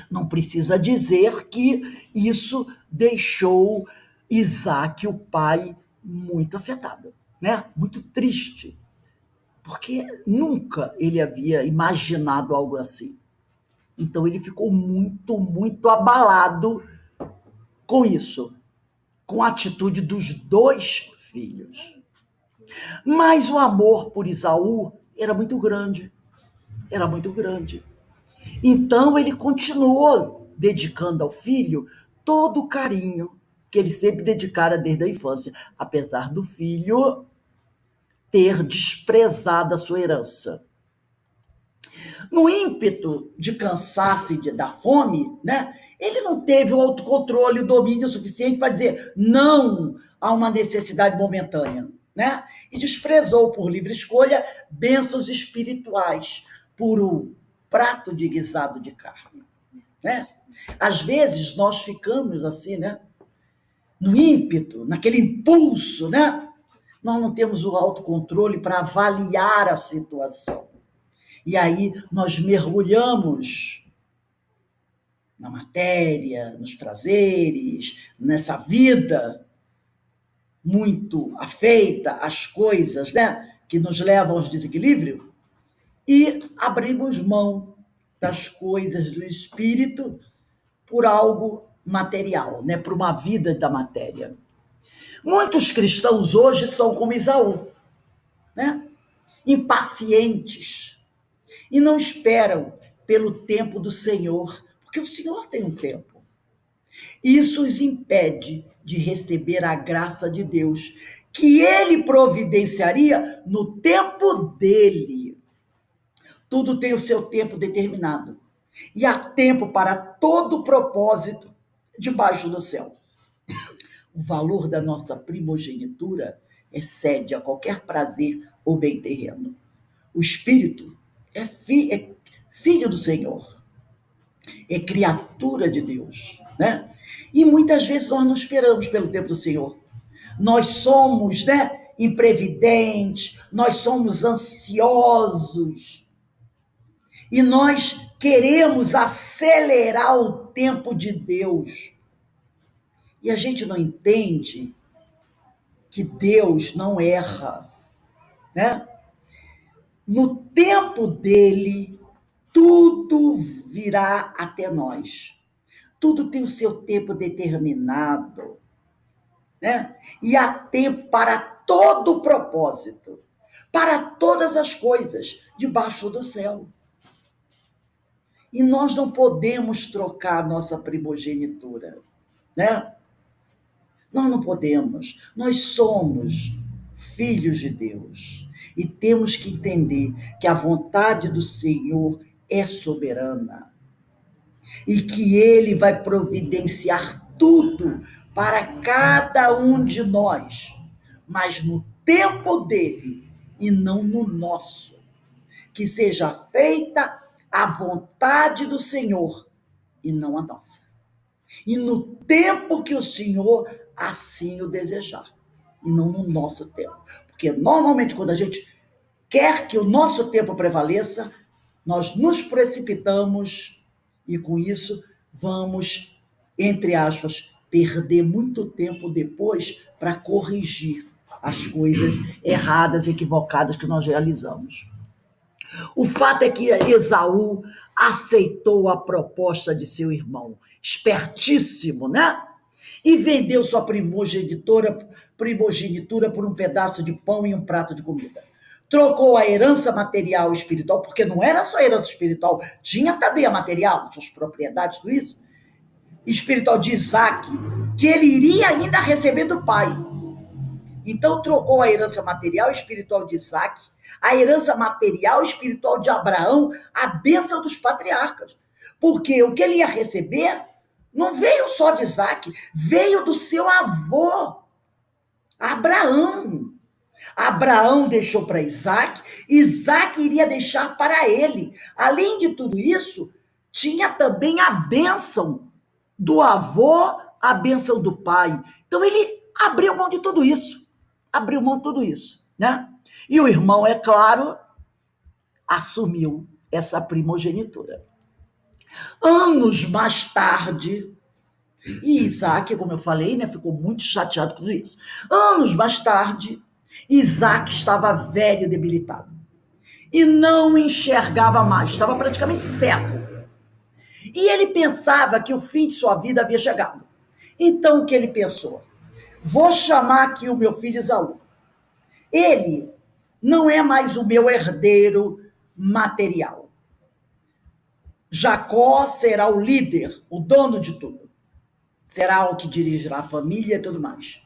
Não precisa dizer que isso deixou Isaac, o pai, muito afetado, né? Muito triste, porque nunca ele havia imaginado algo assim. Então ele ficou muito, muito abalado com isso, com a atitude dos dois filhos. Mas o amor por Esaú era muito grande, era muito grande. Então ele continuou dedicando ao filho todo o carinho, que ele sempre dedicara desde a infância, apesar do filho ter desprezado a sua herança. No ímpeto de cansaço e da fome, né, ele não teve o autocontrole, o domínio suficiente para dizer não a uma necessidade momentânea, né? E desprezou por livre escolha bênçãos espirituais por um prato de guisado de carne, né? Às vezes nós ficamos assim, né? No ímpeto, naquele impulso, né? Nós não temos o autocontrole para avaliar a situação. E aí nós mergulhamos na matéria, nos prazeres, nessa vida muito afeita às coisas, né, que nos levam ao desequilíbrio, e abrimos mão das coisas do espírito por algo material, né, por uma vida da matéria. Muitos cristãos hoje são como Esaú, né, impacientes, e não esperam pelo tempo do Senhor, porque o Senhor tem um tempo. Isso os impede de receber a graça de Deus, que ele providenciaria no tempo dele. Tudo tem o seu tempo determinado. E há tempo para todo propósito debaixo do céu. O valor da nossa primogenitura excede a qualquer prazer ou bem terreno. O Espírito é filho do Senhor, é criatura de Deus, né? E muitas vezes nós não esperamos pelo tempo do Senhor. Nós somos, né, imprevidentes, nós somos ansiosos e nós queremos acelerar o tempo de Deus. E a gente não entende que Deus não erra, né? No tempo dele, tudo virá até nós. Tudo tem o seu tempo determinado, né? E há tempo para todo o propósito, para todas as coisas debaixo do céu. E nós não podemos trocar a nossa primogenitura, né? Nós não podemos. Nós somos filhos de Deus e temos que entender que a vontade do Senhor é soberana e que ele vai providenciar tudo para cada um de nós, mas no tempo dele e não no nosso. Que seja feita a vontade do Senhor e não a nossa. E no tempo que o Senhor assim o desejar, e não no nosso tempo. Porque normalmente quando a gente quer que o nosso tempo prevaleça, nós nos precipitamos e com isso vamos, entre aspas, perder muito tempo depois para corrigir as coisas erradas, equivocadas que nós realizamos. O fato é que Esaú aceitou a proposta de seu irmão, espertíssimo, né? E vendeu sua primogenitura por um pedaço de pão e um prato de comida. Trocou a herança material e espiritual, porque não era só herança espiritual, tinha também a material, suas propriedades, tudo isso, espiritual de Isaac, que ele iria ainda receber do pai. Então trocou a herança material e espiritual de Isaac, a herança material e espiritual de Abraão, a bênção dos patriarcas. Porque o que ele ia receber não veio só de Isaac, veio do seu avô, Abraão. Abraão deixou para Isaac, Isaac iria deixar para ele. Além de tudo isso, tinha também a bênção do avô, a bênção do pai. Então ele abriu mão de tudo isso. Abriu mão de tudo isso, né? E o irmão, é claro, assumiu essa primogenitura. Anos mais tarde, e Isaac, como eu falei, né, ficou muito chateado com isso. Anos mais tarde, Isaac estava velho e debilitado. E não enxergava mais, estava praticamente cego. E ele pensava que o fim de sua vida havia chegado. Então o que ele pensou? Vou chamar aqui o meu filho Esaú. Ele não é mais o meu herdeiro material. Jacó será o líder, o dono de tudo. será o que dirigirá a família e tudo mais.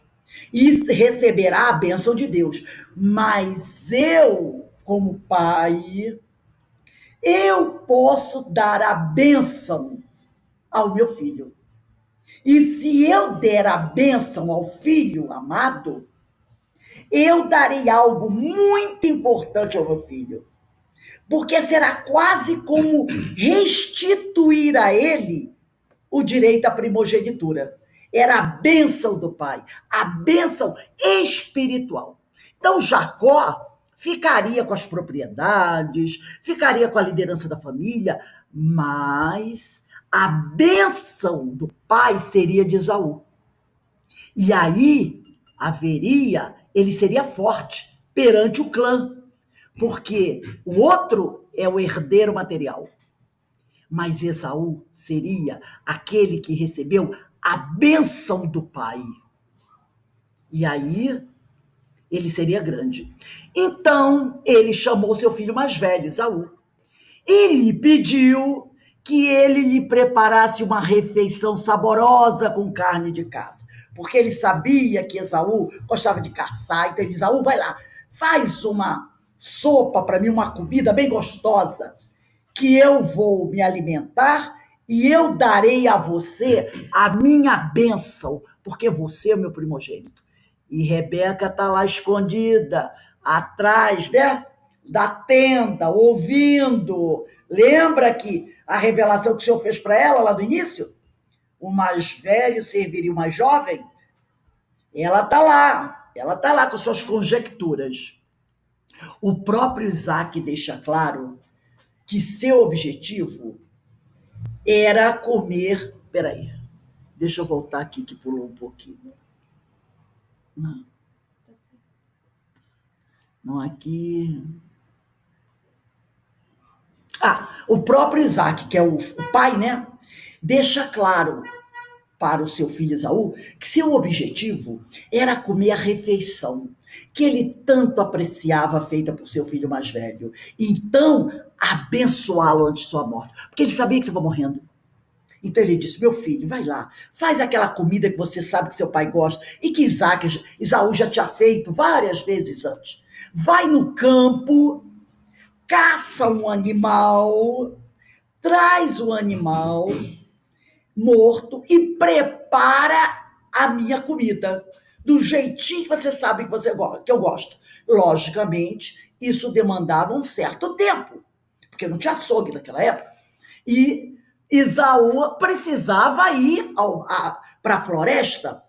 E receberá a bênção de Deus. Mas eu, como pai, eu posso dar a bênção ao meu filho. E se eu der a bênção ao filho amado, eu darei algo muito importante ao meu filho. Porque será quase como restituir a ele o direito à primogenitura. Era a bênção do pai, a bênção espiritual. Então Jacó ficaria com as propriedades, ficaria com a liderança da família, mas a bênção do pai seria de Esaú. E aí ele seria forte perante o clã, porque o outro é o herdeiro material. Mas Esaú seria aquele que recebeu a bênção do pai. E aí ele seria grande. Então ele chamou seu filho mais velho, Esaú, e lhe pediu que ele lhe preparasse uma refeição saborosa com carne de caça. Porque ele sabia que Esaú gostava de caçar. Então ele disse: Esaú, vai lá, faz uma sopa para mim, uma comida bem gostosa, que eu vou me alimentar e eu darei a você a minha bênção, porque você é meu primogênito. E Rebeca está lá escondida, atrás, né, da tenda, ouvindo. Lembra que a revelação que o Senhor fez para ela lá do início? O mais velho serviria o mais jovem? Ela está lá com suas conjecturas. O próprio Isaac deixa claro que seu objetivo era comer... Peraí, deixa eu voltar aqui que pulou um pouquinho. Não aqui... o próprio Isaac, que é o pai, né? Deixa claro para o seu filho Esaú que seu objetivo era comer a refeição que ele tanto apreciava, feita por seu filho mais velho. Então, abençoá-lo antes de sua morte, porque ele sabia que estava morrendo. Então ele disse: meu filho, vai lá, faz aquela comida que você sabe que seu pai gosta e que Esaú já tinha feito várias vezes antes. Vai no campo, caça um animal, traz o animal morto e prepara a minha comida do jeitinho que você sabe que eu gosto. Logicamente, isso demandava um certo tempo, porque não tinha açougue naquela época. E Esaú precisava ir para a floresta,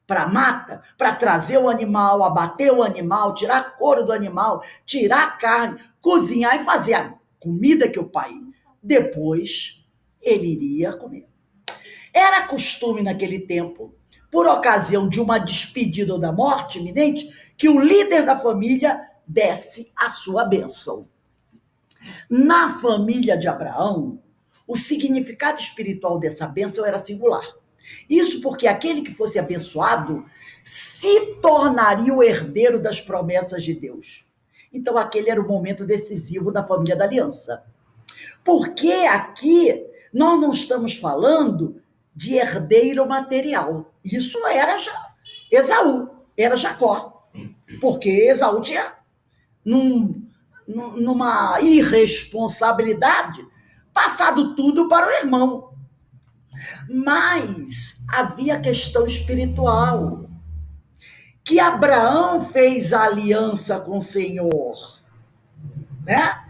para a mata, para trazer o animal, abater o animal, tirar a couro do animal, tirar a carne, cozinhar e fazer a comida que o pai depois ele iria comer. Era costume naquele tempo, por ocasião de uma despedida ou da morte iminente, que o líder da família desse a sua bênção. Na família de Abraão, o significado espiritual dessa bênção era singular. Isso porque aquele que fosse abençoado se tornaria o herdeiro das promessas de Deus. Então aquele era o momento decisivo da família da aliança. Porque aqui nós não estamos falando de herdeiro material. Isso era Esaú, era Jacó. Porque Esaú tinha, numa irresponsabilidade, passado tudo para o irmão. Mas havia questão espiritual. Que Abraão fez a aliança com o Senhor, né?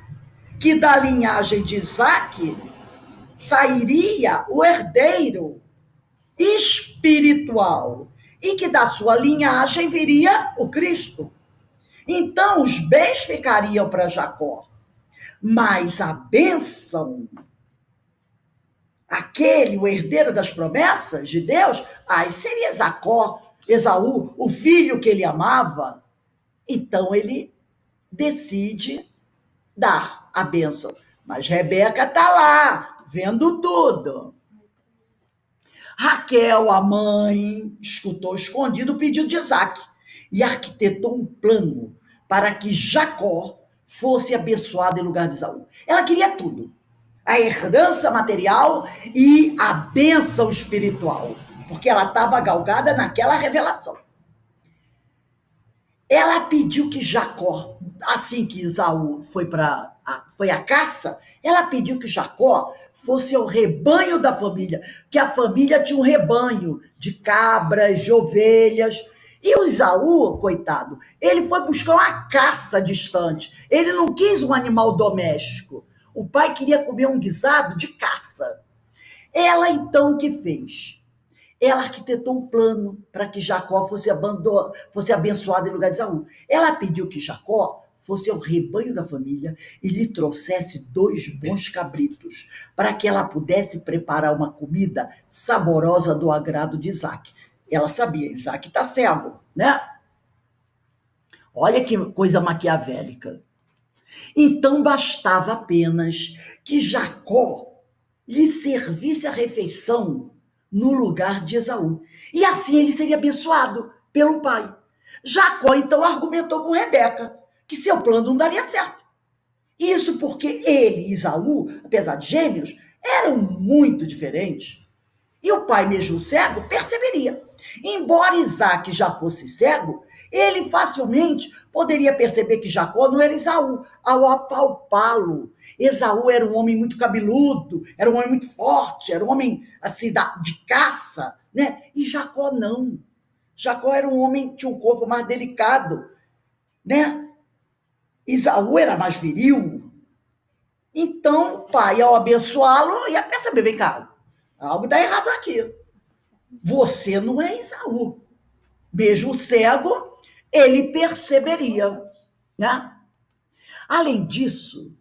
Que da linhagem de Isaac sairia o herdeiro espiritual e que da sua linhagem viria o Cristo. Então os bens ficariam para Jacó, mas a bênção, o herdeiro das promessas de Deus, aí seria Esaú, o filho que ele amava. Então ele decide dar a bênção. Mas Rebeca está lá, vendo tudo. Raquel, a mãe, escutou escondido o pedido de Isaac e arquitetou um plano para que Jacó fosse abençoado em lugar de Esaú. Ela queria tudo: a herança material e a bênção espiritual. porque ela estava galgada naquela revelação. Ela pediu que Jacó, assim que Esaú foi à caça, ela pediu que Jacó fosse ao rebanho da família, que a família tinha um rebanho de cabras, de ovelhas. E o Esaú, coitado, ele foi buscar uma caça distante. Ele não quis um animal doméstico. O pai queria comer um guisado de caça. Ela então o que fez? Ela arquitetou um plano para que Jacó fosse abençoado em lugar de Esaú. Ela pediu que Jacó fosse ao rebanho da família e lhe trouxesse 2 bons cabritos, para que ela pudesse preparar uma comida saborosa do agrado de Isaac. Ela sabia, Isaac está cego, né? Olha que coisa maquiavélica. Então bastava apenas que Jacó lhe servisse a refeição no lugar de Esaú. E assim ele seria abençoado pelo pai. Jacó então argumentou com Rebeca que seu plano não daria certo. Isso porque ele e Esaú, apesar de gêmeos, eram muito diferentes. E o pai, mesmo cego, perceberia. Embora Isaac já fosse cego, ele facilmente poderia perceber que Jacó não era Esaú, ao apalpá-lo. Esaú era um homem muito cabeludo, era um homem muito forte, era um homem assim, de caça, né? E Jacó não. Jacó era um homem que tinha um corpo mais delicado, né? Esaú era mais viril. Então, o pai, ao abençoá-lo, ia perceber, vem cá, algo está errado aqui. Você não é Esaú. Mesmo cego, ele perceberia, né? Além disso,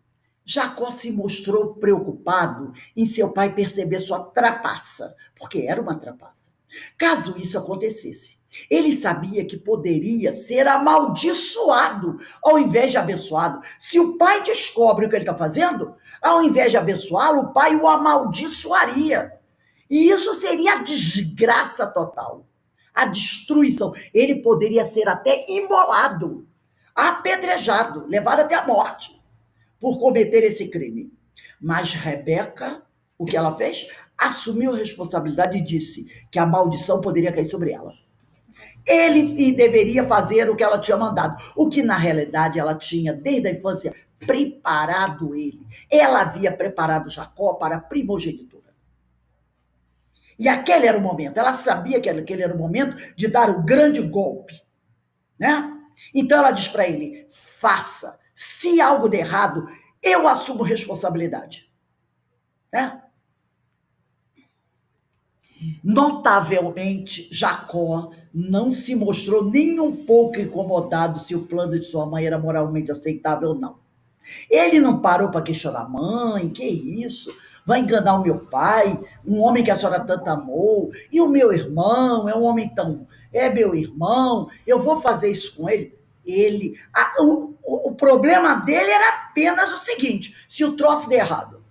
Jacó se mostrou preocupado em seu pai perceber sua trapaça, porque era uma trapaça. Caso isso acontecesse, ele sabia que poderia ser amaldiçoado ao invés de abençoado. Se o pai descobre o que ele está fazendo, ao invés de abençoá-lo, o pai o amaldiçoaria. E isso seria a desgraça total, a destruição. Ele poderia ser até imolado, apedrejado, levado até a morte por cometer esse crime. Mas Rebeca, o que ela fez? Assumiu a responsabilidade e disse que a maldição poderia cair sobre ela. Ele deveria fazer o que ela tinha mandado, o que na realidade ela tinha desde a infância preparado ele. Ela havia preparado Jacó para a primogenitura. E aquele era o momento, ela sabia que aquele era o momento de dar o grande golpe, né? Então ela diz para ele, faça, se algo der errado, eu assumo responsabilidade, né? Notavelmente, Jacó não se mostrou nem um pouco incomodado se o plano de sua mãe era moralmente aceitável ou não. Ele não parou para questionar, mãe, que isso? Vai enganar o meu pai, um homem que a senhora tanto amou, e o meu irmão é um homem tão... É meu irmão, eu vou fazer isso com ele? O problema dele era apenas o seguinte, se o troço der errado.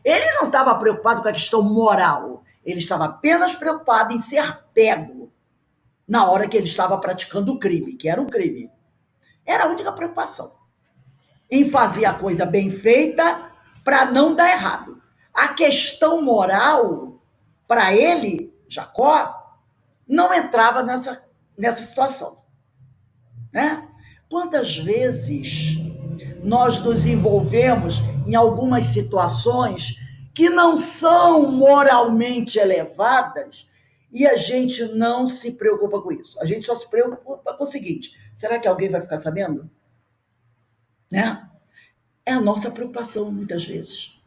Ele não estava preocupado com a questão moral, ele estava apenas preocupado em ser pego na hora que ele estava praticando o crime, que era um crime. Era a única preocupação. Em fazer a coisa bem feita para não dar errado. A questão moral, para ele, Jacó, não entrava nessa situação. Né? Quantas vezes nós nos envolvemos em algumas situações que não são moralmente elevadas e a gente não se preocupa com isso. A gente só se preocupa com o seguinte, será que alguém vai ficar sabendo? Né? É a nossa preocupação, muitas vezes.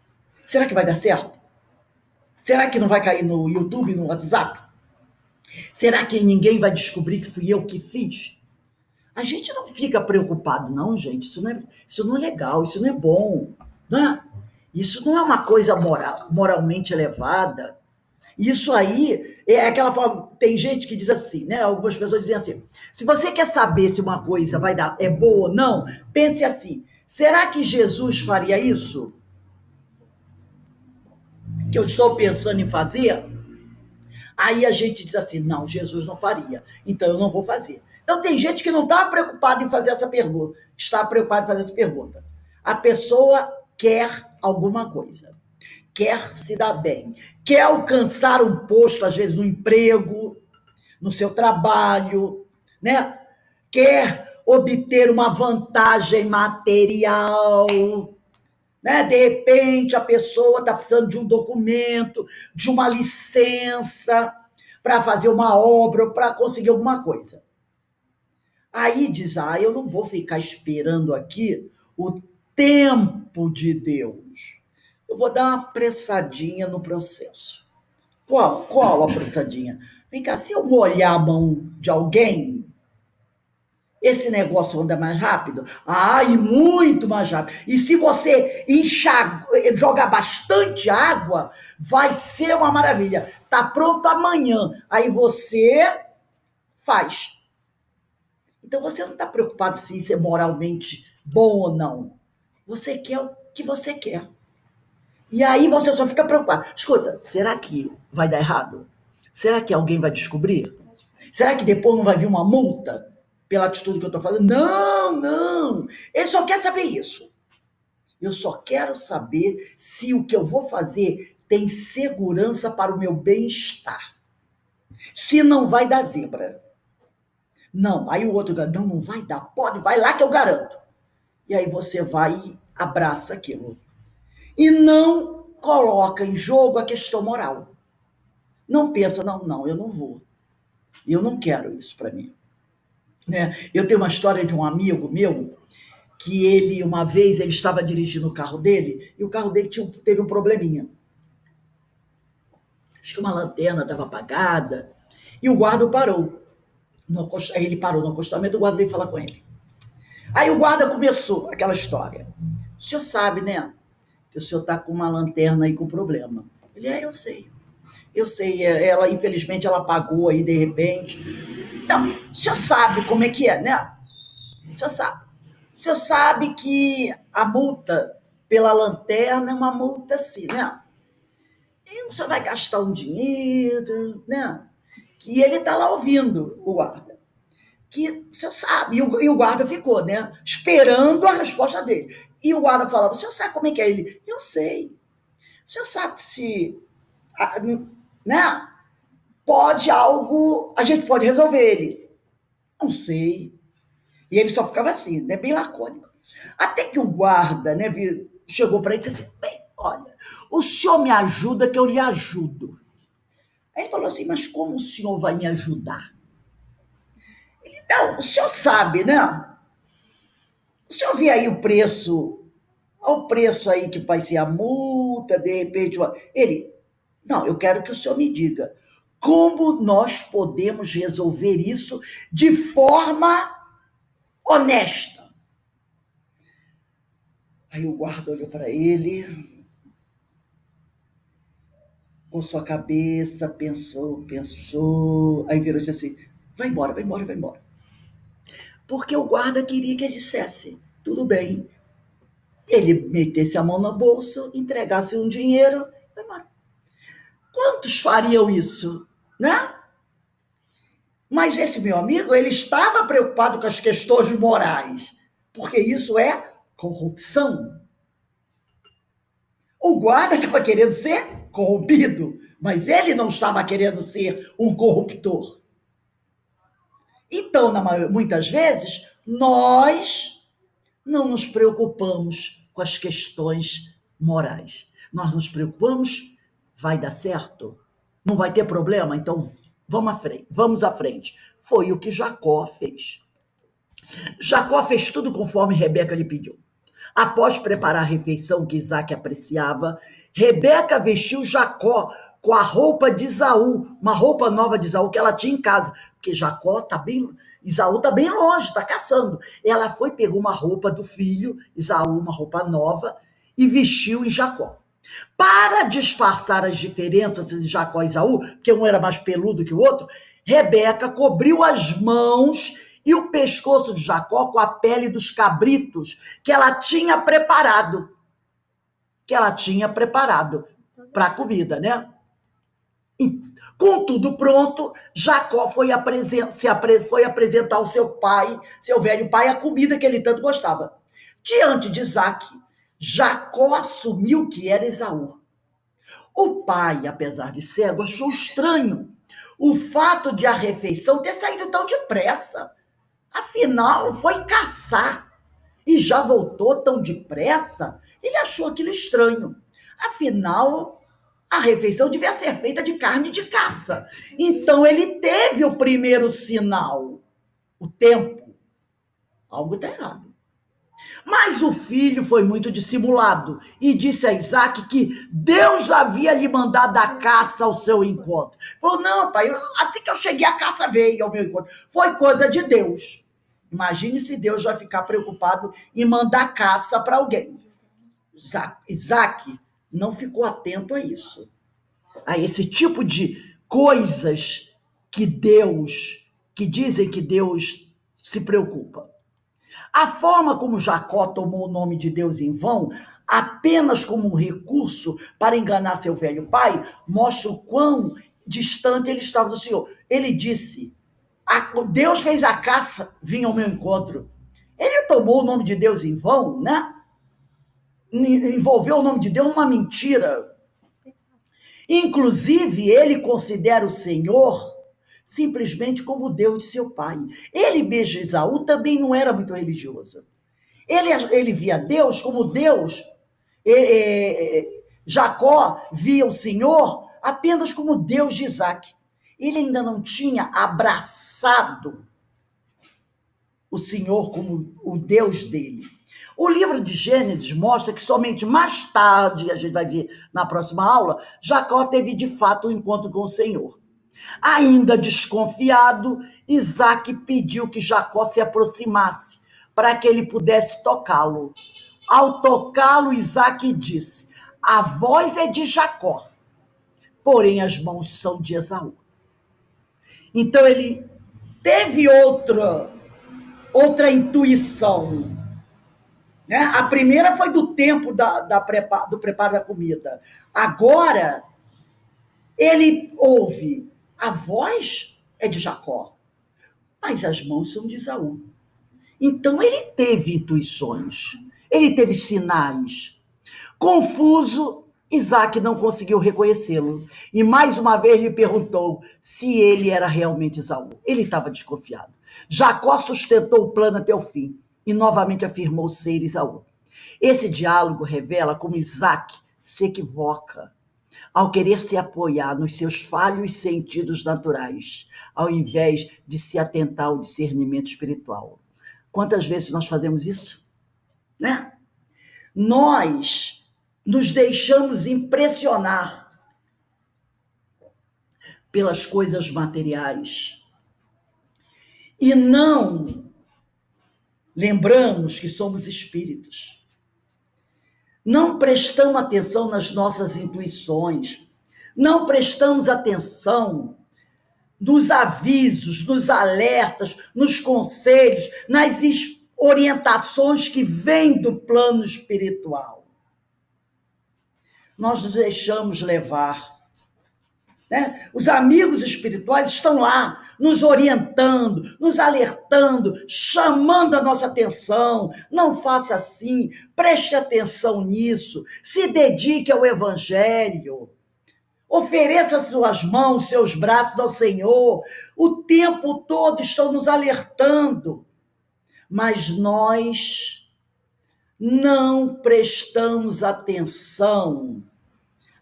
Será que vai dar certo? Será que não vai cair no YouTube, no WhatsApp? Será que ninguém vai descobrir que fui eu que fiz? A gente não fica preocupado, não, gente. Isso não é legal, isso não é bom. Né? Isso não é uma coisa moralmente elevada. Isso aí é aquela forma. Tem gente que diz assim, né? Algumas pessoas dizem assim: se você quer saber se uma coisa é boa ou não, pense assim: será que Jesus faria isso? Que eu estou pensando em fazer? Aí a gente diz assim: não, Jesus não faria, então eu não vou fazer. Então tem gente que não está preocupada em fazer essa pergunta, está preocupada em fazer essa pergunta. A pessoa quer alguma coisa, quer se dar bem, quer alcançar um posto, às vezes no emprego, no seu trabalho, né? Quer obter uma vantagem material, né? De repente a pessoa está precisando de um documento, de uma licença para fazer uma obra ou para conseguir alguma coisa. Aí diz, eu não vou ficar esperando aqui o tempo de Deus. Eu vou dar uma apressadinha no processo. Qual apressadinha? Vem cá, se eu molhar a mão de alguém, esse negócio anda mais rápido? E muito mais rápido. E se você jogar bastante água, vai ser uma maravilha. Tá pronto amanhã. Aí você faz. Então você não está preocupado se isso é moralmente bom ou não. Você quer o que você quer. E aí você só fica preocupado. Escuta, será que vai dar errado? Será que alguém vai descobrir? Será que depois não vai vir uma multa pela atitude que eu estou fazendo? Não. Ele só quer saber isso. Eu só quero saber se o que eu vou fazer tem segurança para o meu bem-estar. Se não vai dar zebra. Não, aí o outro diz, não vai dar, pode, vai lá que eu garanto. E aí você vai e abraça aquilo. E não coloca em jogo a questão moral. Não pensa, não, eu não vou. Eu não quero isso para mim. Né? Eu tenho uma história de um amigo meu, que ele, uma vez, ele estava dirigindo o carro dele, e o carro dele teve um probleminha. Acho que uma lanterna estava apagada, e o guarda parou. Ele parou no acostamento, o guarda veio falar com ele. Aí o guarda começou aquela história. O senhor sabe, né, que o senhor está com uma lanterna aí com problema. Ele, eu sei. Eu sei, ela, infelizmente, ela apagou aí de repente. Então, o senhor sabe como é que é, né? O senhor sabe. O senhor sabe que a multa pela lanterna é uma multa assim, né? E o senhor vai gastar um dinheiro, né? Que ele está lá ouvindo, o guarda. Que você sabe, e o guarda ficou, né, esperando a resposta dele. E o guarda falava, o senhor sabe como é que é? Ele, eu sei. O senhor sabe se, né, pode algo, a gente pode resolver. Ele, não sei. E ele só ficava assim, né, bem lacônico. Até que o guarda, né, chegou para ele e disse assim, bem, olha, o senhor me ajuda que eu lhe ajudo. Aí ele falou assim, mas como o senhor vai me ajudar? Ele, não, o senhor sabe, né? O senhor vê aí o preço aí que vai ser a multa, de repente. Ele, não, eu quero que o senhor me diga como nós podemos resolver isso de forma honesta. Aí o guarda olhou para ele, com sua cabeça, pensou, aí virou e disse assim, vai embora. Porque o guarda queria que ele dissesse, tudo bem. Ele metesse a mão no bolso, entregasse um dinheiro, vai embora. Quantos fariam isso, né? Mas esse meu amigo, ele estava preocupado com as questões morais, porque isso é corrupção. O guarda estava querendo ser corrompido, mas ele não estava querendo ser um corruptor. Então, muitas vezes, nós não nos preocupamos com as questões morais. Nós nos preocupamos, vai dar certo? Não vai ter problema? Então vamos à frente. Foi o que Jacó fez. Jacó fez tudo conforme Rebeca lhe pediu. Após preparar a refeição que Isaac apreciava, Rebeca vestiu Jacó com a roupa de Esaú, uma roupa nova de Esaú que ela tinha em casa, porque Esaú está bem longe, está caçando. Ela foi, pegou uma roupa do filho, Esaú, uma roupa nova, e vestiu em Jacó. Para disfarçar as diferenças entre Jacó e Esaú, porque um era mais peludo que o outro, Rebeca cobriu as mãos e o pescoço de Jacó com a pele dos cabritos que ela tinha preparado. Para a comida, né? E, com tudo pronto, Jacó foi apresentar ao seu pai, seu velho pai, a comida que ele tanto gostava. Diante de Isaac, Jacó assumiu que era Esaú. O pai, apesar de cego, achou estranho o fato de a refeição ter saído tão depressa. Afinal, foi caçar e já voltou tão depressa. Ele achou aquilo estranho. Afinal, a refeição devia ser feita de carne de caça. Então, ele teve o primeiro sinal, o tempo. Algo está errado. Mas o filho foi muito dissimulado e disse a Isaac que Deus havia lhe mandado a caça ao seu encontro. Falou: não, pai, assim que eu cheguei, a caça veio ao meu encontro. Foi coisa de Deus. Imagine se Deus vai ficar preocupado em mandar caça para alguém. Isaac não ficou atento a isso, a esse tipo de coisas que dizem que Deus se preocupa. A forma como Jacó tomou o nome de Deus em vão, apenas como um recurso para enganar seu velho pai, mostra o quão distante ele estava do Senhor. Ele disse: Deus fez a caça, vinha ao meu encontro. Ele tomou o nome de Deus em vão, né? Envolveu o nome de Deus numa mentira. Inclusive, ele considera o Senhor simplesmente como o Deus de seu pai. Ele mesmo, Esaú, também não era muito religioso. Ele via Deus como Deus. Jacó via o Senhor apenas como Deus de Isaac. Ele ainda não tinha abraçado o Senhor como o Deus dele. O livro de Gênesis mostra que somente mais tarde, a gente vai ver na próxima aula, Jacó teve de fato um encontro com o Senhor. Ainda desconfiado, Isaac pediu que Jacó se aproximasse para que ele pudesse tocá-lo. Ao tocá-lo, Isaac disse: a voz é de Jacó, porém as mãos são de Esaú. Então ele teve outra intuição. Né? A primeira foi do tempo do preparo da comida. Agora, ele ouve: a voz é de Jacó, mas as mãos são de Esaú. Então, ele teve intuições, ele teve sinais. Confuso, Isaac não conseguiu reconhecê-lo. E mais uma vez lhe perguntou se ele era realmente Esaú. Ele estava desconfiado. Jacó sustentou o plano até o fim e novamente afirmou ser Esaú. Esse diálogo revela como Isaac se equivoca ao querer se apoiar nos seus falhos sentidos naturais, ao invés de se atentar ao discernimento espiritual. Quantas vezes nós fazemos isso? Né? Nós nos deixamos impressionar pelas coisas materiais e não lembramos que somos espíritos. Não prestamos atenção nas nossas intuições, não prestamos atenção nos avisos, nos alertas, nos conselhos, nas orientações que vêm do plano espiritual. Nós nos deixamos levar. Né? Os amigos espirituais estão lá, nos orientando, nos alertando, chamando a nossa atenção. Não faça assim, preste atenção nisso, se dedique ao Evangelho. Ofereça suas mãos, seus braços ao Senhor. O tempo todo estão nos alertando. Mas nós não prestamos atenção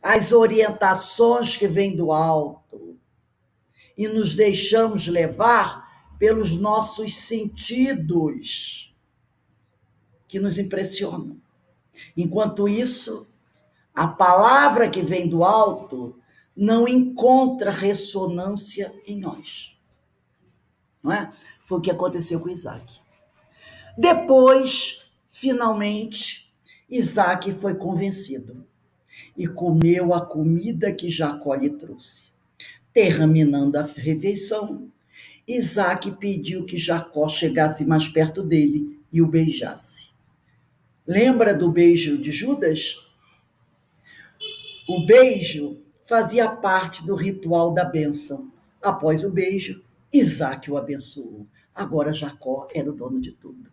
às orientações que vêm do alto e nos deixamos levar pelos nossos sentidos que nos impressionam. Enquanto isso, a palavra que vem do alto não encontra ressonância em nós. Não é? Foi o que aconteceu com Isaac. Depois, finalmente, Isaac foi convencido e comeu a comida que Jacó lhe trouxe. Terminando a refeição, Isaac pediu que Jacó chegasse mais perto dele e o beijasse. Lembra do beijo de Judas? O beijo fazia parte do ritual da bênção. Após o beijo, Isaac o abençoou. Agora Jacó era o dono de tudo.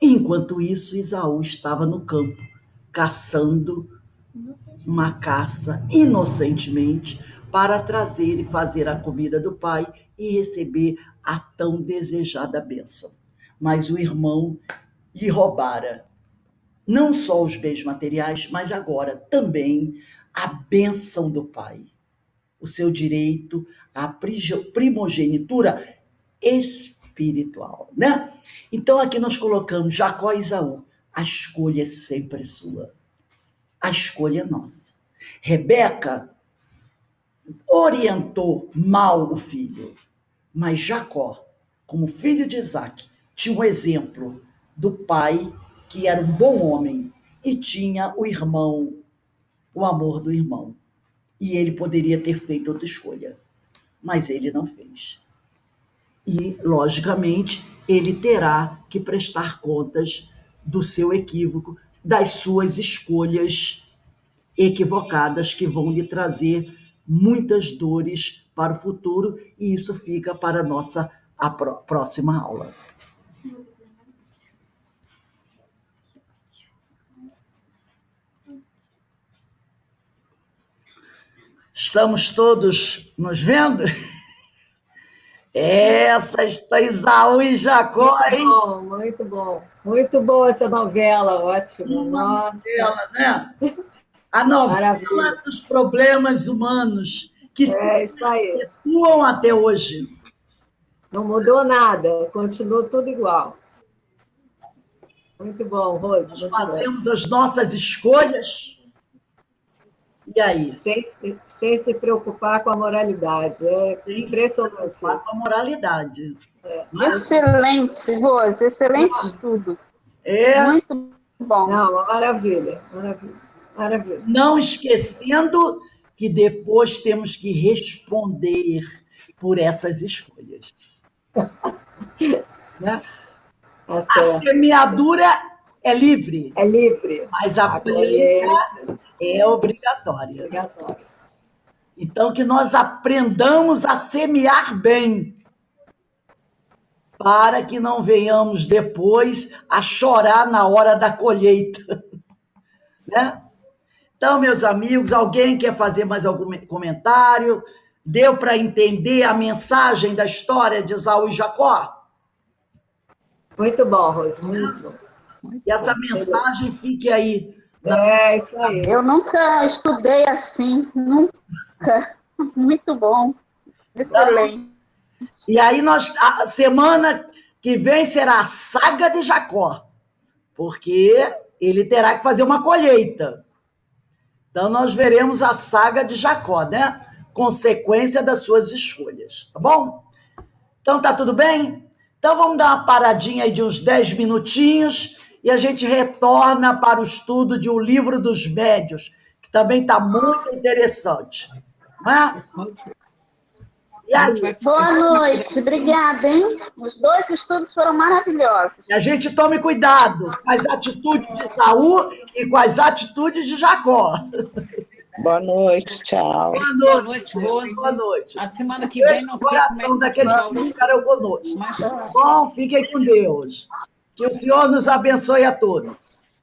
Enquanto isso, Esaú estava no campo, caçando uma caça inocentemente para trazer e fazer a comida do pai e receber a tão desejada bênção. Mas o irmão lhe roubara não só os bens materiais, mas agora também a bênção do pai, o seu direito à primogenitura espiritual, né? Então aqui nós colocamos Jacó e Esaú. A escolha é sempre sua. A escolha é nossa. Rebeca orientou mal o filho, mas Jacó, como filho de Isaac, tinha um exemplo do pai que era um bom homem e tinha o irmão, o amor do irmão. E ele poderia ter feito outra escolha, mas ele não fez. E, logicamente, ele terá que prestar contas do seu equívoco, das suas escolhas equivocadas que vão lhe trazer muitas dores para o futuro, e isso fica para a próxima aula. Estamos todos nos vendo? Essa está Esaú e Jacó, hein? Muito bom, muito bom. Muito boa essa novela, ótimo. Uma Nossa. novela, né? A novela Maravilha. dos problemas humanos que se É isso aí. perpetuam até hoje. Não mudou nada, continuou tudo igual. Muito bom, Rose. Nós Muito bom. fazemos as nossas escolhas. E aí? Sem se preocupar com a moralidade. É Sem se impressionante preocupar isso. com a moralidade. Excelente, Rose, excelente estudo. Muito bom. Não, uma maravilha, maravilha, maravilha. Não esquecendo que depois temos que responder por essas escolhas. Né? Tá A certo. semeadura é livre, É livre. mas a colheita é obrigatória. Obrigatório. Então, que nós aprendamos a semear bem, para que não venhamos depois a chorar na hora da colheita. Né? Então, meus amigos, alguém quer fazer mais algum comentário? Deu para entender a mensagem da história de Esaú e Jacó? Muito bom, Rose, muito bom. E essa mensagem fique aí. É isso aí. Eu nunca estudei assim, nunca. Muito bom. Excelente. E aí, a semana que vem será a saga de Jacó, porque ele terá que fazer uma colheita. Então, nós veremos a saga de Jacó, né? Consequência das suas escolhas, tá bom? Então, tá tudo bem? Então, vamos dar uma paradinha aí de uns 10 minutinhos e a gente retorna para o estudo de O Livro dos Médios, que também está muito interessante. Não é? E aí? Boa noite, obrigada, hein? Os dois estudos foram maravilhosos. E a gente tome cuidado com as atitudes de Esaú e com as atitudes de Jacó. Boa noite, tchau. Boa noite, Rose. Boa noite. A semana que vem não sei como coração é daqueles que que ficaram conosco. mas Bom, fiquem com Deus. Que o Senhor nos abençoe a todos.